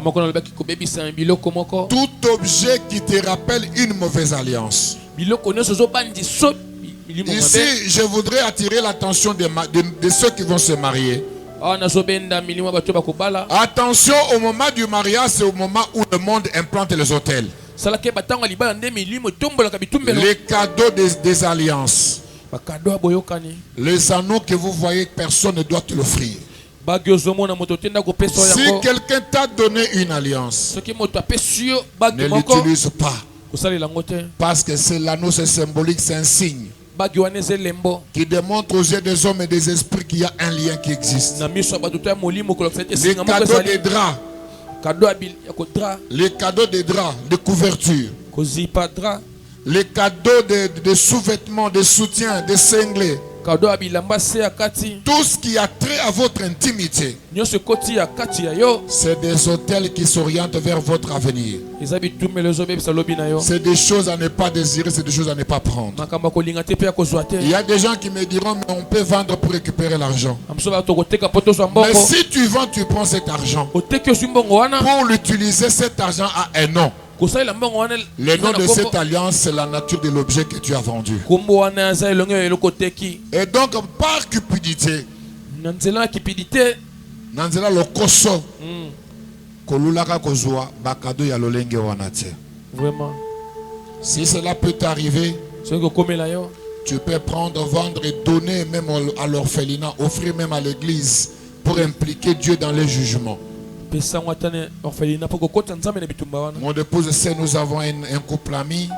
objet qui te rappelle une mauvaise alliance. Ici, je voudrais attirer l'attention de ceux qui vont se marier. Attention, au moment du mariage, c'est au moment où le monde implante les autels. Les cadeaux des alliances. Les anneaux que vous voyez, personne ne doit te l'offrir. Si quelqu'un t'a donné une alliance, ne l'utilise pas. Parce que c'est l'anneau, c'est symbolique, c'est un signe qui démontre aux yeux des hommes et des esprits qu'il y a un lien qui existe. Les cadeaux des draps. Les cadeaux de draps, de couverture, les cadeaux de sous-vêtements, de soutien, de cinglés, tout ce qui a trait à votre intimité, c'est des autels qui s'orientent vers votre avenir. C'est des choses à ne pas désirer, c'est des choses à ne pas prendre. Il y a des gens qui me diront, mais on peut vendre pour récupérer l'argent. Mais si tu vends, tu prends cet argent. Pour l'utiliser, cet argent a un nom. Le nom de cette alliance, c'est la nature de l'objet que tu as vendu. Et donc, par cupidité, Nanzela lokoso kolulaka kozwa bakado ya lolenge wanate. Vraiment. Si cela peut t'arriver, tu peux prendre, vendre et donner même à l'orphelinat, offrir même à l'église pour impliquer Dieu dans les jugements. Mon épouse sait, nous avons un couple ami.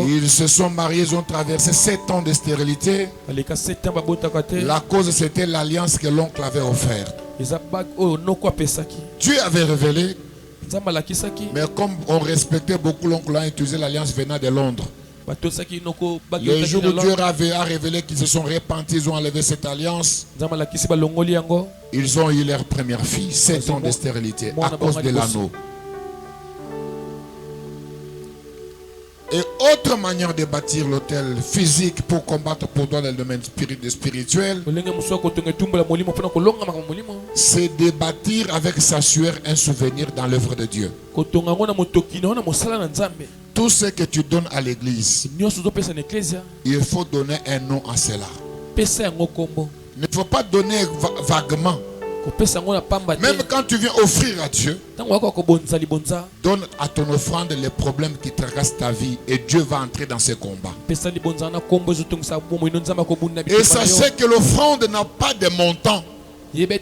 Ils se sont mariés, ils ont traversé 7 ans de stérilité. La cause, c'était l'alliance que l'oncle avait offerte. Dieu avait révélé, mais comme on respectait beaucoup l'oncle, on a utilisé l'alliance venant de Londres. Le jour où Dieu a révélé qu'ils se sont repentis, ils ont enlevé cette alliance. Ils ont eu leur première fille, 7 ans de stérilité à cause de l'anneau. Et autre manière de bâtir l'autel physique pour combattre pour toi dans le domaine spirituel, c'est de bâtir avec sa sueur un souvenir dans l'œuvre de Dieu. Tout ce que tu donnes à l'église, il faut donner un nom à cela. Il ne faut pas donner vaguement. Même quand tu viens offrir à Dieu, donne à ton offrande les problèmes qui traversent ta vie et Dieu va entrer dans ces combats. Et sachez que l'offrande n'a pas de montant, mais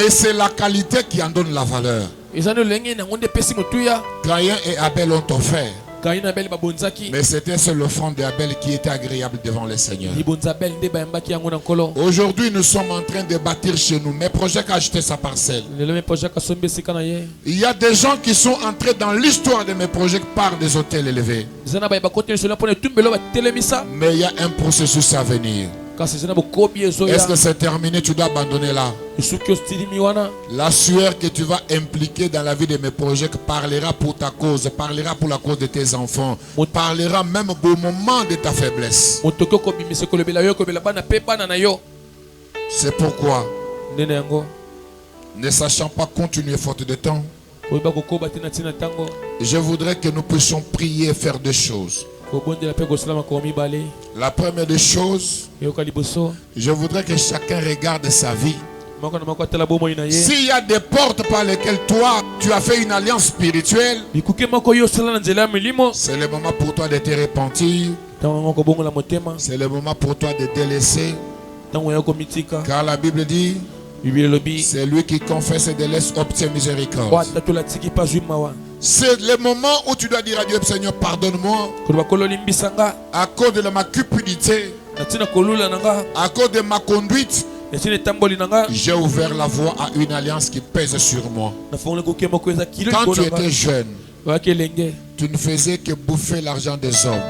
c'est la qualité qui en donne la valeur. Caïn et Abel ont offert, mais c'était seule l'offrande d'Abel qui était agréable devant le Seigneur. Aujourd'hui, nous sommes en train de bâtir chez nous. Mes projets qui acheté sa parcelle. Il y a des gens qui sont entrés dans l'histoire de mes projets par des hôtels élevés. Mais il y a un processus à venir. Est-ce que c'est terminé? Tu dois abandonner là. La sueur que tu vas impliquer dans la vie de mes projets parlera pour ta cause, parlera pour la cause de tes enfants, parlera même au moment de ta faiblesse. C'est pourquoi, ne sachant pas continuer faute de temps, je voudrais que nous puissions prier et faire deux choses. La première des choses, je voudrais que chacun regarde sa vie. S'il y a des portes par lesquelles toi, tu as fait une alliance spirituelle, c'est le moment pour toi de te repentir. C'est le moment pour toi de délaisser. Car la Bible dit, c'est lui qui confesse et délaisse obtient miséricorde. C'est le moment où tu dois dire à Dieu, Seigneur, pardonne-moi à cause de ma cupidité, à cause de ma conduite. J'ai ouvert la voie à une alliance qui pèse sur moi. Quand tu étais jeune, tu ne faisais que bouffer l'argent des hommes.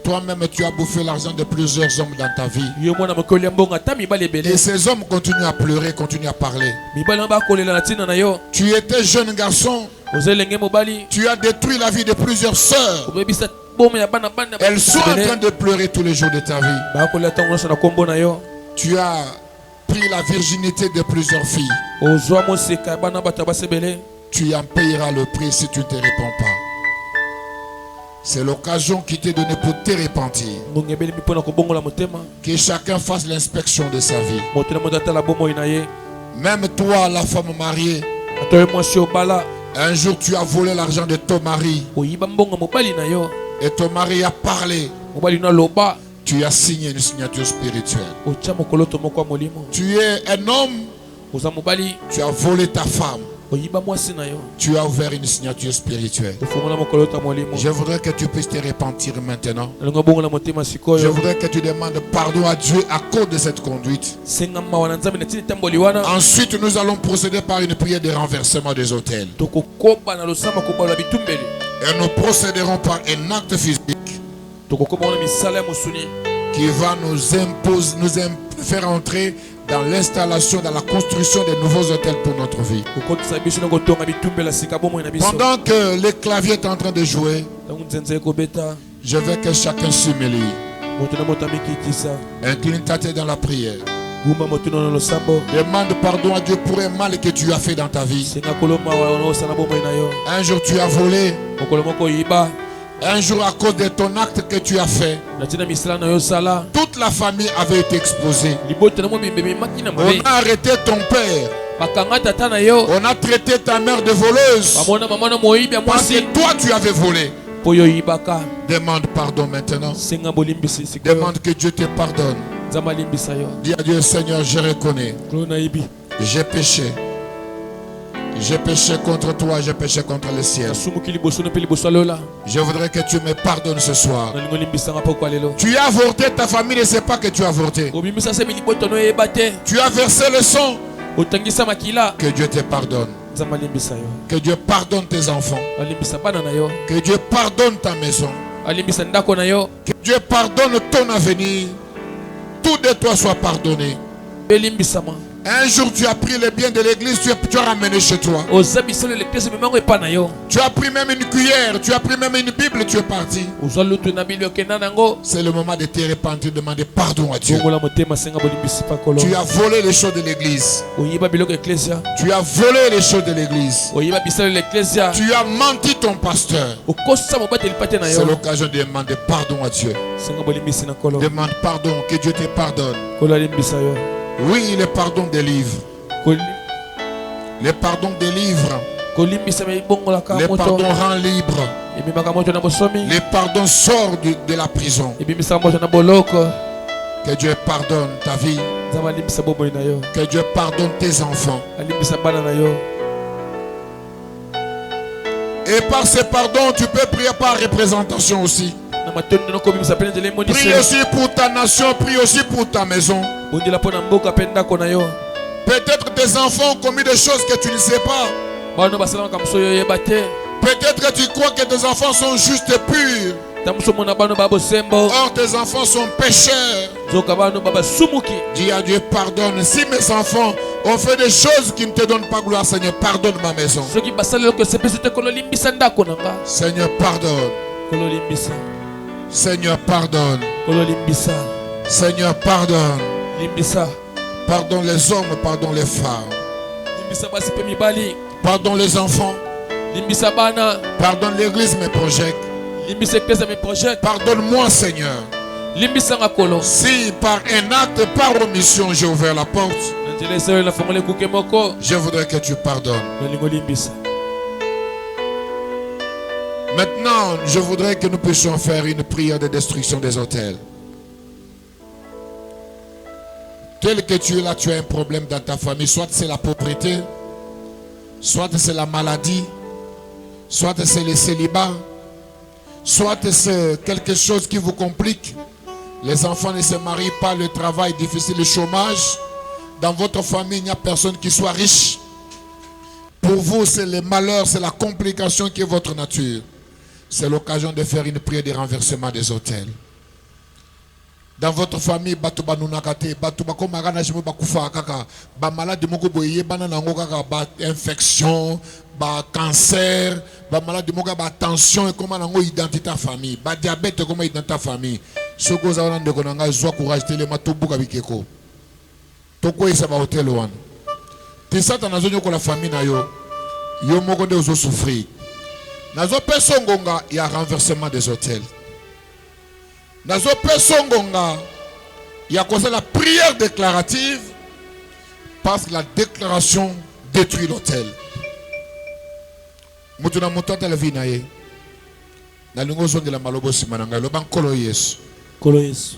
Toi-même, tu as bouffé l'argent de plusieurs hommes dans ta vie. Et ces hommes continuent à pleurer, continuent à parler. Tu étais jeune garçon. Tu as détruit la vie de plusieurs sœurs. Elles sont en train de pleurer tous les jours de ta vie. Tu as pris la virginité de plusieurs filles. Tu en payeras le prix si tu ne te réponds pas. C'est l'occasion qui t'est donnée pour te repentir. Que chacun fasse l'inspection de sa vie. Même toi, la femme mariée, un jour tu as volé l'argent de ton mari. Et ton mari a parlé. Tu as signé une signature spirituelle. Tu es un homme. Tu as volé ta femme. Tu as ouvert une signature spirituelle. Je voudrais que tu puisses te repentir maintenant. Je voudrais que tu demandes pardon à Dieu à cause de cette conduite. Ensuite, nous allons procéder par une prière de renversement des autels. Et nous procéderons par un acte physique qui va nous imposer, faire entrer dans l'installation, dans la construction de nouveaux hôtels pour notre vie. Pendant que le clavier est en train de jouer, je veux que chacun s'humilie. Incline ta tête dans la prière. Demande pardon à Dieu pour un mal que tu as fait dans ta vie. Un jour tu as volé. Un jour à cause de ton acte que tu as fait, toute la famille avait été exposée. On a arrêté ton père. On a traité ta mère de voleuse. Parce que toi tu avais volé. Demande pardon maintenant. Demande que Dieu te pardonne. Dis à Dieu, Seigneur, je reconnais. J'ai péché. J'ai péché contre toi, j'ai péché contre le ciel. Je voudrais que tu me pardonnes ce soir. Tu as avorté, ta famille ne sait pas que tu as avorté. Tu as versé le sang. Que Dieu te pardonne. Que Dieu pardonne tes enfants. Que Dieu pardonne ta maison. Que Dieu pardonne ton avenir. Tout de toi soit pardonné. Un jour tu as pris les biens de l'église, tu as ramené chez toi. Tu as pris même une cuillère, tu as pris même une Bible, tu es parti. C'est le moment de te repentir, de demander pardon à Dieu. Tu as volé les choses de l'église. Tu as volé les choses de l'église. Tu as menti ton pasteur. C'est l'occasion de demander pardon à Dieu. Demande pardon, que Dieu te pardonne. Oui, le pardon délivre. Le pardon délivre. Le pardon rend libre. Le pardon sort de la prison. Que Dieu pardonne ta vie. Que Dieu pardonne tes enfants. Et par ce pardon, tu peux prier par représentation aussi. Prie aussi pour ta nation, prie aussi pour ta maison. Peut-être tes enfants ont commis des choses que tu ne sais pas. Peut-être que tu crois que tes enfants sont justes et purs. Or tes enfants sont pécheurs. Dis à Dieu, pardonne. Si mes enfants ont fait des choses qui ne te donnent pas gloire, Seigneur, pardonne ma maison. Seigneur, pardonne. Seigneur, pardonne. Seigneur, pardonne. Pardonne les hommes, pardonne les femmes. Pardonne les enfants. Pardonne l'église, mes projets. Pardonne-moi, Seigneur. Si par un acte, par omission, j'ai ouvert la porte, je voudrais que tu pardonnes. Maintenant, je voudrais que nous puissions faire une prière de destruction des autels. Tel que tu es là, tu as un problème dans ta famille. Soit c'est la pauvreté, soit c'est la maladie, soit c'est le célibat, soit c'est quelque chose qui vous complique. Les enfants ne se marient pas, le travail difficile, le chômage. Dans votre famille, il n'y a personne qui soit riche. Pour vous, c'est le malheur, c'est la complication qui est votre nature. C'est l'occasion de faire une prière de renversement des autels. Dans votre famille, batuba nunakate, batuba komagana jimo bakufa kaka, ba malade moko boye bana nango kaka ba infection, ba cancer, ba malade moko ba tension et comment nango identité famille, ba diabète comment identité famille. Soko za wana ndeko nanga zwa courage tele matobuka bikeko. Toko isa ba hotel wana. Tisata nazo nyoko la famille na yo. Yo moko de ozo souffrir. Nazo pesongonga ya renversement des hôtels. Nazo pesongonga ya cause la prière déclarative parce que la déclaration détruit l'hôtel. Mutuna mutata la vie na ye. Na lingo zonde la malobo simananga lo bankolo Yesu. Kolo Yesu.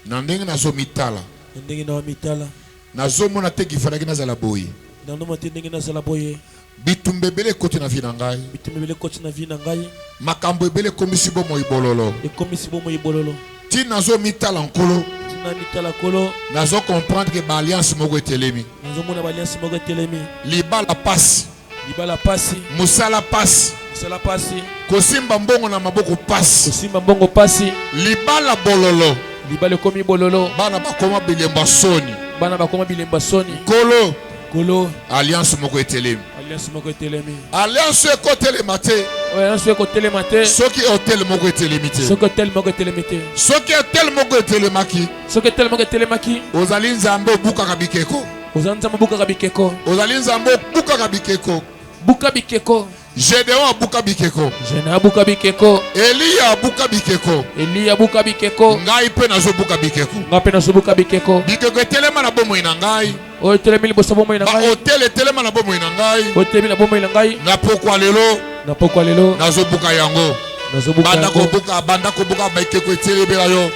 Na ndenge nazo mitala. Ndenge na mitala. Nazo mona te kifalaki na zala boye. Na no mate ndenge na zala boye. Bitumbebele koti na vina ngai. Bitumbebele koti na vina ngai. Makambo ebele komisi bomo ibololo. E komisi bomo ibololo. Ti nazo mitala nkolo. Tina mitala kolo. Nazo comprendre que ba alliance moko etelemi. Nazo mona ba alliance moko etelemi. Libala passe. Libala passe. Musala passe. Musala passe. Kosimba mbongo na maboko passe. Kosimba mbongo passe. Libala bololo. Libala komi bololo. Bana bakoma bilemba soni. Bana bakoma bilemba soni. Kolo. Kolo. Alliance moko etelemi. Alliance moko etelemi. Alliance ekotelemi mate. Alliance ekotelemi mate. Soki hotel moko etelemi te. Soki hotel moko etelemi te. Soki hotel moko etelemaki. Soki hotel moko etelemaki. Ozali nzambe obukaka bikeko. Ozali nzambe obukaka bikeko. Ozali nzambe obukaka bikeko. Buka bikeko. Gédéon abuka bikeko. Gédéon abuka bikeko. Elia abuka bikeko. Elia abuka bikeko. Ngai pe nazo buka bikeko. Ngai pe nazo buka bikeko. Bikeko etelema na bomoi na ngai. O etelemi liboso bomoi na ngai. Ba hotel etelema na bomoi na ngai. Hotel na bomoi na ngai. Na pokwa lelo. Na pokwa lelo. Nazo buka yango. Nazo buka yango. Banda ko buka bikeko etelebela yo.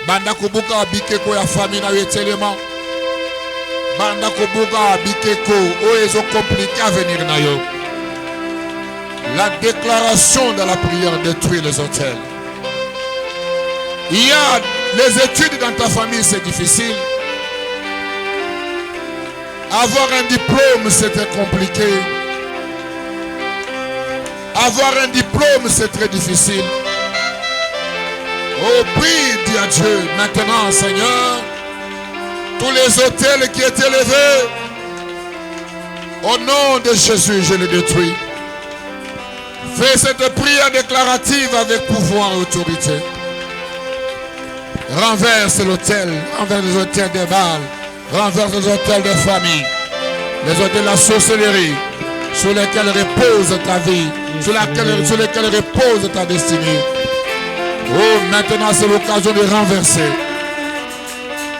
Banda ko buka bikeko ya famille na yo etelema. Banda kobuga bikeko oezo compliqué à venir na yo. La déclaration de la prière détruit les hôtels. Il y a les études dans ta famille, c'est difficile. Avoir un diplôme, c'était compliqué. Avoir un diplôme, c'est très difficile. Oh, prie, dis à Dieu, maintenant, Seigneur, tous les hôtels qui étaient élevés, au nom de Jésus, je les détruis. Fais cette prière déclarative avec pouvoir et autorité. Renverse l'hôtel, renverse les hôtels de Baal, renverse les hôtels de famille, les hôtels de la sorcellerie, sur lesquels repose ta vie, sur lesquels repose ta destinée. Oh, maintenant c'est l'occasion de renverser.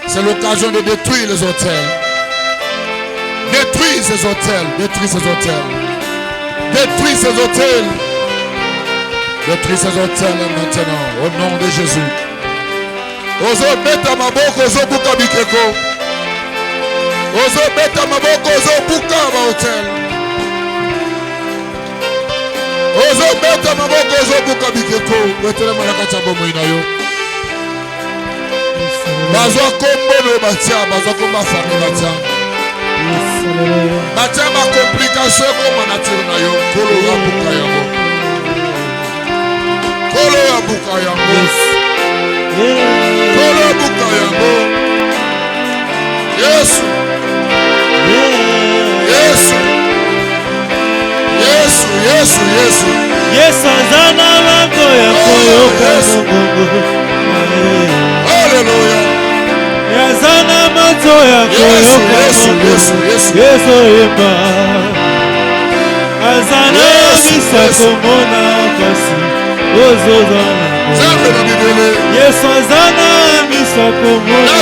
C'est l'occasion de détruire les hôtels. Détruis ces hôtels, détruis ces hôtels. Détruis ces hôtels. Détruis ces hôtels maintenant, au nom de Jésus. Ozo beta maboko, ozo buka bikeko. Ozo beta maboko, ozo buka ba hôtel. Ozo beta maboko, ozo buka bikeko. Wetele malaka chabo moina yo. Bazwa kombo no batia, bazwa komba fami batia. Batia ma complication comme nature na yo. Kolo ya buka yango. Kolo ya buka yango. Kolo ya buka yango. Yesu. Yesu. Yesu, Yesu, Yesu. Yesu azana mako ya koyoka mungu. Hallelujah. Yazana mato ya koyoka mungu. Yesu yemba. Azana misa komona kasi. Ozozana. Yesu azana misa komona.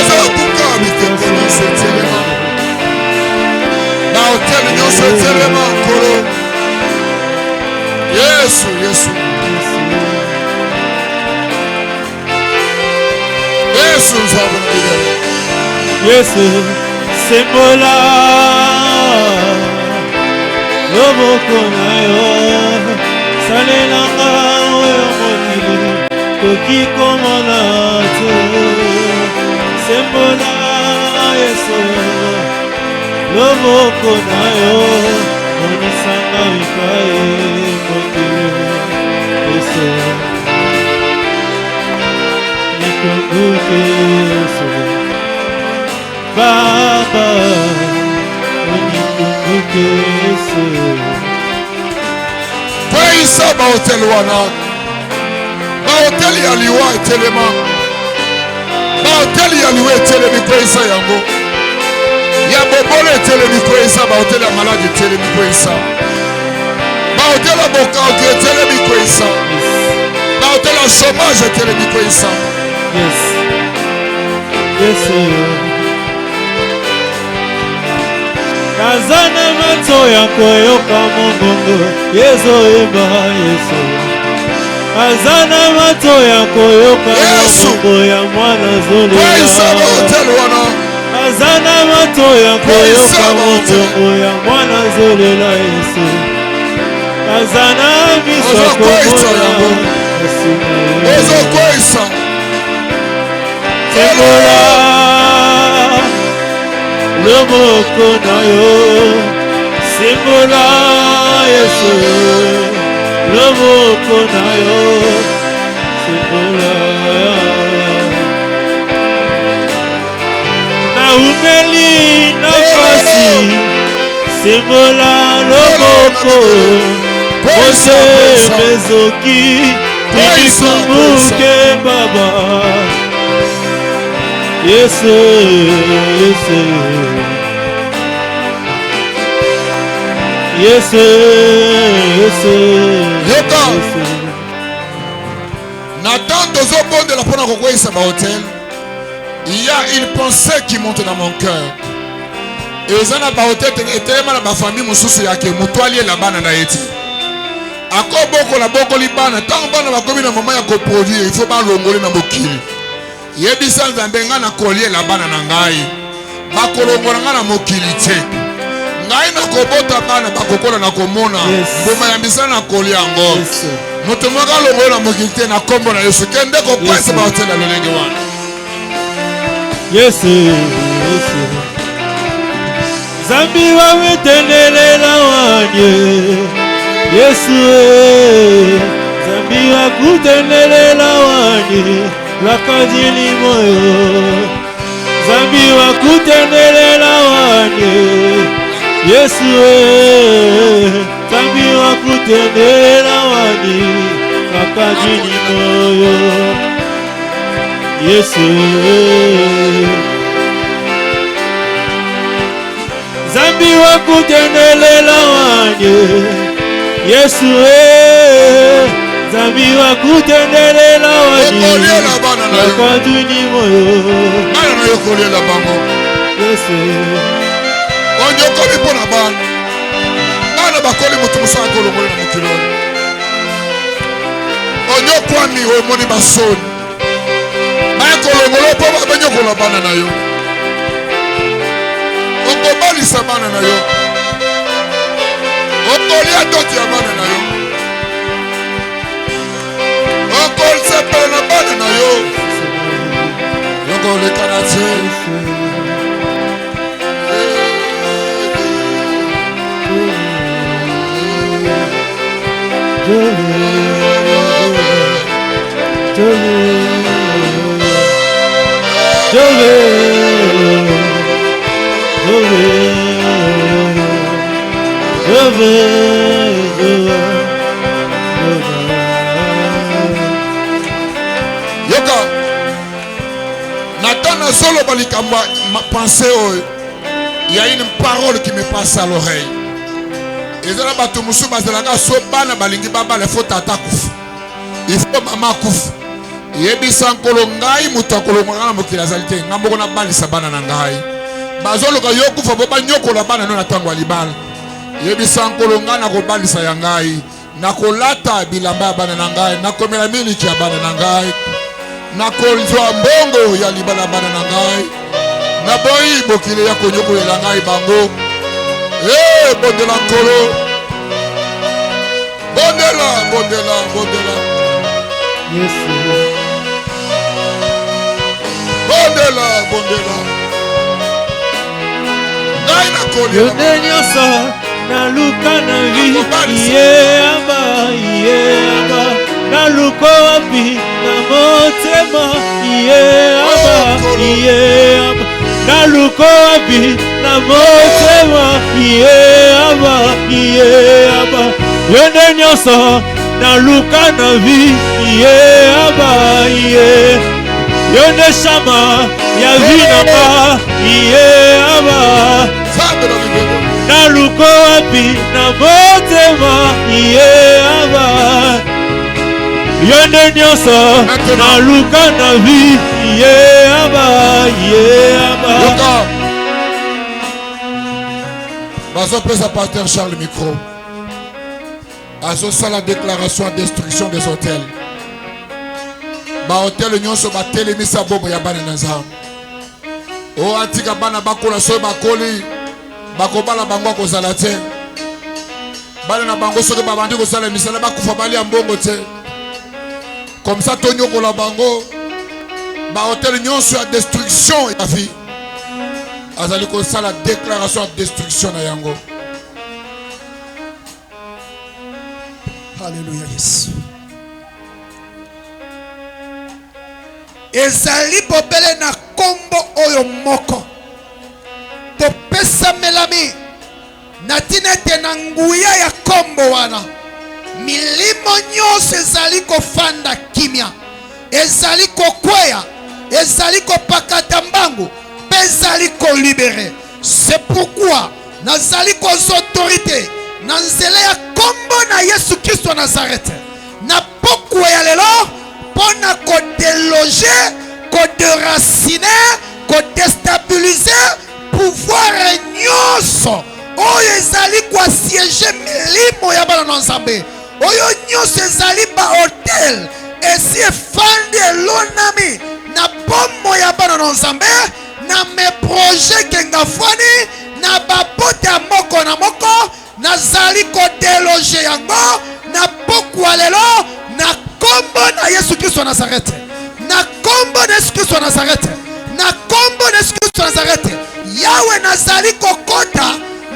Na hotel nyonso etelema nkolo. Yesu, Yesu. Yesu nzabona bidele. Yesu sembola loboko na yo salelanga oyo mokili toki komona te sembola Yesu loboko na yo monisanga mikae mokili Yesu nikonduke Yesu Baba, unikumbuke Yesu. Praise ba hotel wana. Ba hotel ya liwa etelema. Ba hotel ya liwa etelemi praise yango. Ya bobole etelemi praise ba hotel ya malade etelemi praise. Ba hotel ya bokanke etelemi praise. Ba hotel ya chômage etelemi praise. Yes. Yesu. Kazana mato ya koyoka mongongo Yesu eba Yesu. Kazana mato ya koyoka mongongo ya mwana zolela. Kazana mato ya koyoka mongongo ya mwana zolela Yesu. Kazana miso komona Yesu koisa. Sembola loboko na yo sembola Yesu loboko na yo sembola na umeli na fasi sembola loboko pose mezoki tibikumbuke Baba Yesu, Yesu, Yesu, Yesu, Yoka. Nathan de la première fois ça va hôtel. Il y a une pensée qui monte dans mon cœur. Et ça n'a pas hôtel et tellement la famille mon souci à que mutualier la banane na eti. Ako boko la boko libana tant bana ba komi na moment ya ko produire il faut pas longoler na bokili. Yebisa nzambe nga na collier la bana na ngai bakolongolanga na mokili te ngai nakobota bana bakokola na komona mbuma ya misala na koli yango moto moko alongola na mokili te na kombo na Yesu kende kokwesa baotela lolenge wana Yesu Zambi wa wetenelela wanye Yesu Zambi wa kutenelela wanye Lakadili moyo Zambi wa kutenelela wanye Yesu Zambi wa kutenelela wanye Lakadili moyo Yesu Zambi wa kutenelela wanye Yesu Zambi wa kutenelela wanye Lakaduni moyo Bana na yokolela bango Yesu Onyo komi pona bana Bana bakoli mutu musa kolongola na mukiloni Onyo kwami omoni basoni Baya kolongola po babenyo kola bana na yo Okobalisa bana na yo Okolia doti ya bana na yo Okolisa pena bana na yo Yoko le kanate Yoka Nathan solo balikamba ma pensée il y a une parole qui me passe à l'oreille. Et là batu musu bazalaka so bana balingi baba le faut tata kufu. Il faut mama kufu. Yebisa nkolo ngai mutu akolongana na mokili azalite ngambo na balisa bana na ngai. Bazolo ka yokufa bo banyokola bana no na tango libala. Yebisa nkolo ngana ko balisa ya ngai. Nakolata bilamba ya bana na ngai, nakomela miliki ya bana na ngai. Nakolzwa mbongo ya libala bana na ngai. Na boyi bokile ya konyokolela ngai bango. Bondela nkolo. Bondela. Yesu Bondela. Ngai na koli. Yone nyosa na luka na vi Iye aba na luko wapi na motema Iye aba na luko wapi na motema Iye aba Yone nyosa na luka na vi Iye aba Yone shama ya vinama Iye aba na luko wapi na motema Iye aba Yone nyoso na luka na vi Iye aba Bazo pesa pasteur Charles micro Azo sa la déclaration de destruction des hôtels Ba hôtel nyoso ba telemisa bobo ya bana na nzambe O atika bana bakola so bakoli bakobala bango kozala te bana na bango soki babandi kosala misala bakufa bali ya mbongo te comme ça tonyokola bango ba hôtel nyonso ya destruction ya vie azali kosala déclaration de destruction na yango. Alléluia Yesu. Ezali bobele na kombo oyo moko topesa melami natina tena nguya ya kombo wana milimo nyonso ezali kofanda kimia ezali kokweya ezali kopakata mbangu pe ezali kolibere. C'est pourquoi nazali koz autorité na nzela ya kombo na Yesu Kristo Nazareth na pokwa ya lelo pona kodeloger kodéraciner kodestabiliser pouvoir nyonso oyo ezali kwa siège milimo ya bana na Nzambe oyo nyonso ezali ba hotel esi efandi elonami na bombo ya bana na Nzambe na me projet kengafani na babota moko na moko nazali ko déloger yango na pokwa lelo na kombo na Yesu Kristo Nazareth. Na kombo na Yesu Kristo Nazareth. Na kombo na Yesu Kristo Nazareth. Yawe nazali kokota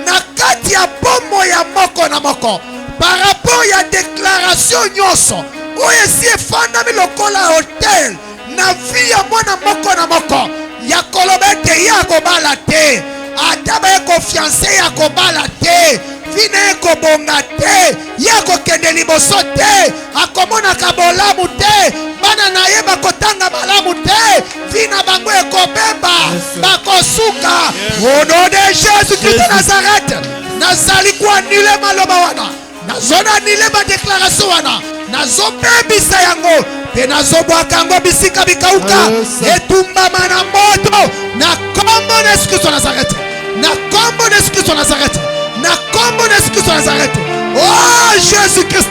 na kati ya pomo ya moko na moko. Par rapport ya déclaration nyoso oye si efanda mi lokola hotel na vie ya mwana moko na moko ya kolobete ya kobala te ataba ya confiance ya kobala te vina ya kobonga te ya kokende liboso te akomona kabolamu te bana na ye bakotanga malamu te vina bango ekobemba bakosuka au nom de Jésus Christ Nazareth nazali kuanile maloba wana nazona nile ba déclaration wana nazobebisa yango pe nazobwaka yango bisika bikauka etumbama na moto na kombo na Yesu Kristo Nazareth. Na kombo na Yesu Kristo Nazareth. Na kombo na Yesu Kristo Nazareth. Oh Jésus Christ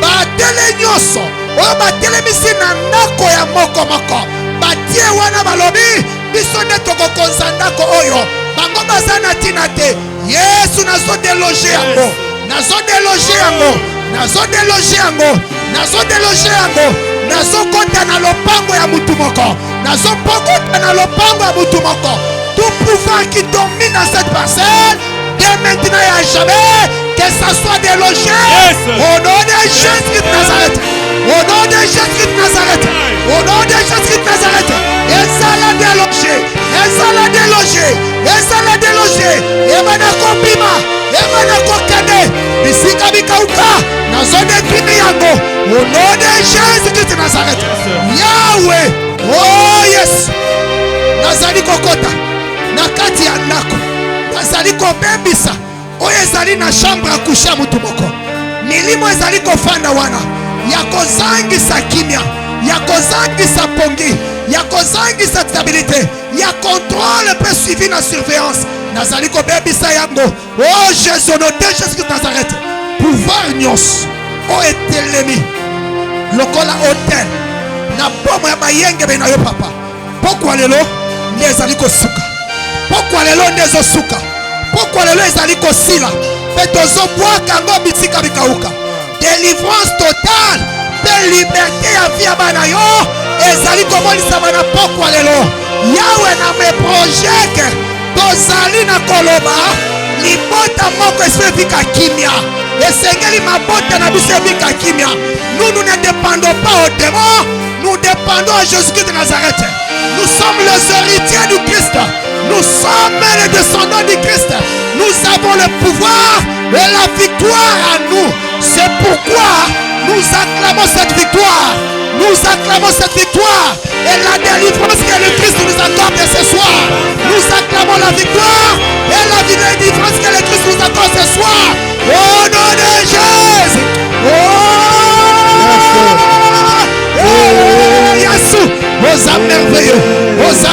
batele nyoso o batele misi na ndako ya moko moko batie wana balobi biso nde tokokonza ndako oyo bango bazana tina te Yesu nazo déloger yango nazo déloger yango nazo déloger yango nazo déloger yango nazo kota na lopango ya mutu moko nazo pokota na lopango ya mutu moko tout pouvoir qui domine dans cette parcelle dès maintenant et à jamais que ça soit délogé au nom de Jésus de Nazareth au nom de Jésus de Nazareth au nom de Jésus de Nazareth et ça l'a délogé et ça l'a délogé et ça l'a délogé et manako bima et manako kade bisika bikauka na zone kini yango au nom de Jésus de Nazareth Yahweh oh yes nazali kokota na kati ya ndako nazali kobebisa oyo ezali na chambre ya kusha mutu moko milimo ezali kofanda wana ya kozangisa kimia ya kozangisa pongi ya kozangisa stabilité ya contrôle pe suivi na surveillance nazali kobebisa yango oh Jésus no de Jésus Nazareth pouvoir nyos o etelemi lokola hotel na pomo ya mayenge bena yo papa pokwa lelo nde ezali kosuka pokwa lelo nde ezosuka pokwa lelo ezali kosila pe tozobwaka yango bisika bikauka délivrance totale pe liberté ya vie ya bana yo ezali komonisama na pokwa lelo Yawe na me projeke tozali na koloba libota moko esifika kimia esengeli mabota na biso ebika kimia nous ne dépendons pas au démon nous dépendons à Jésus-Christ de Nazareth. Nous sommes les héritiers du Christ. Nous sommes les descendants du Christ. Nous avons le pouvoir et la victoire à nous. C'est pourquoi nous acclamons cette victoire. Nous acclamons cette victoire et la délivrance que le Christ nous accorde ce soir. Nous acclamons la victoire et la délivrance que le Christ nous accorde ce soir. Au nom de Jésus. Aux âmes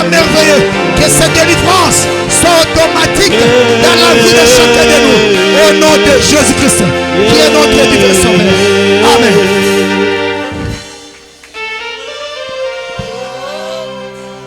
merveilleux, que cette délivrance soit automatique dans la vie de chacun de nous. Au nom de Jésus-Christ, qui est notre Dieu Sauveur. Amen.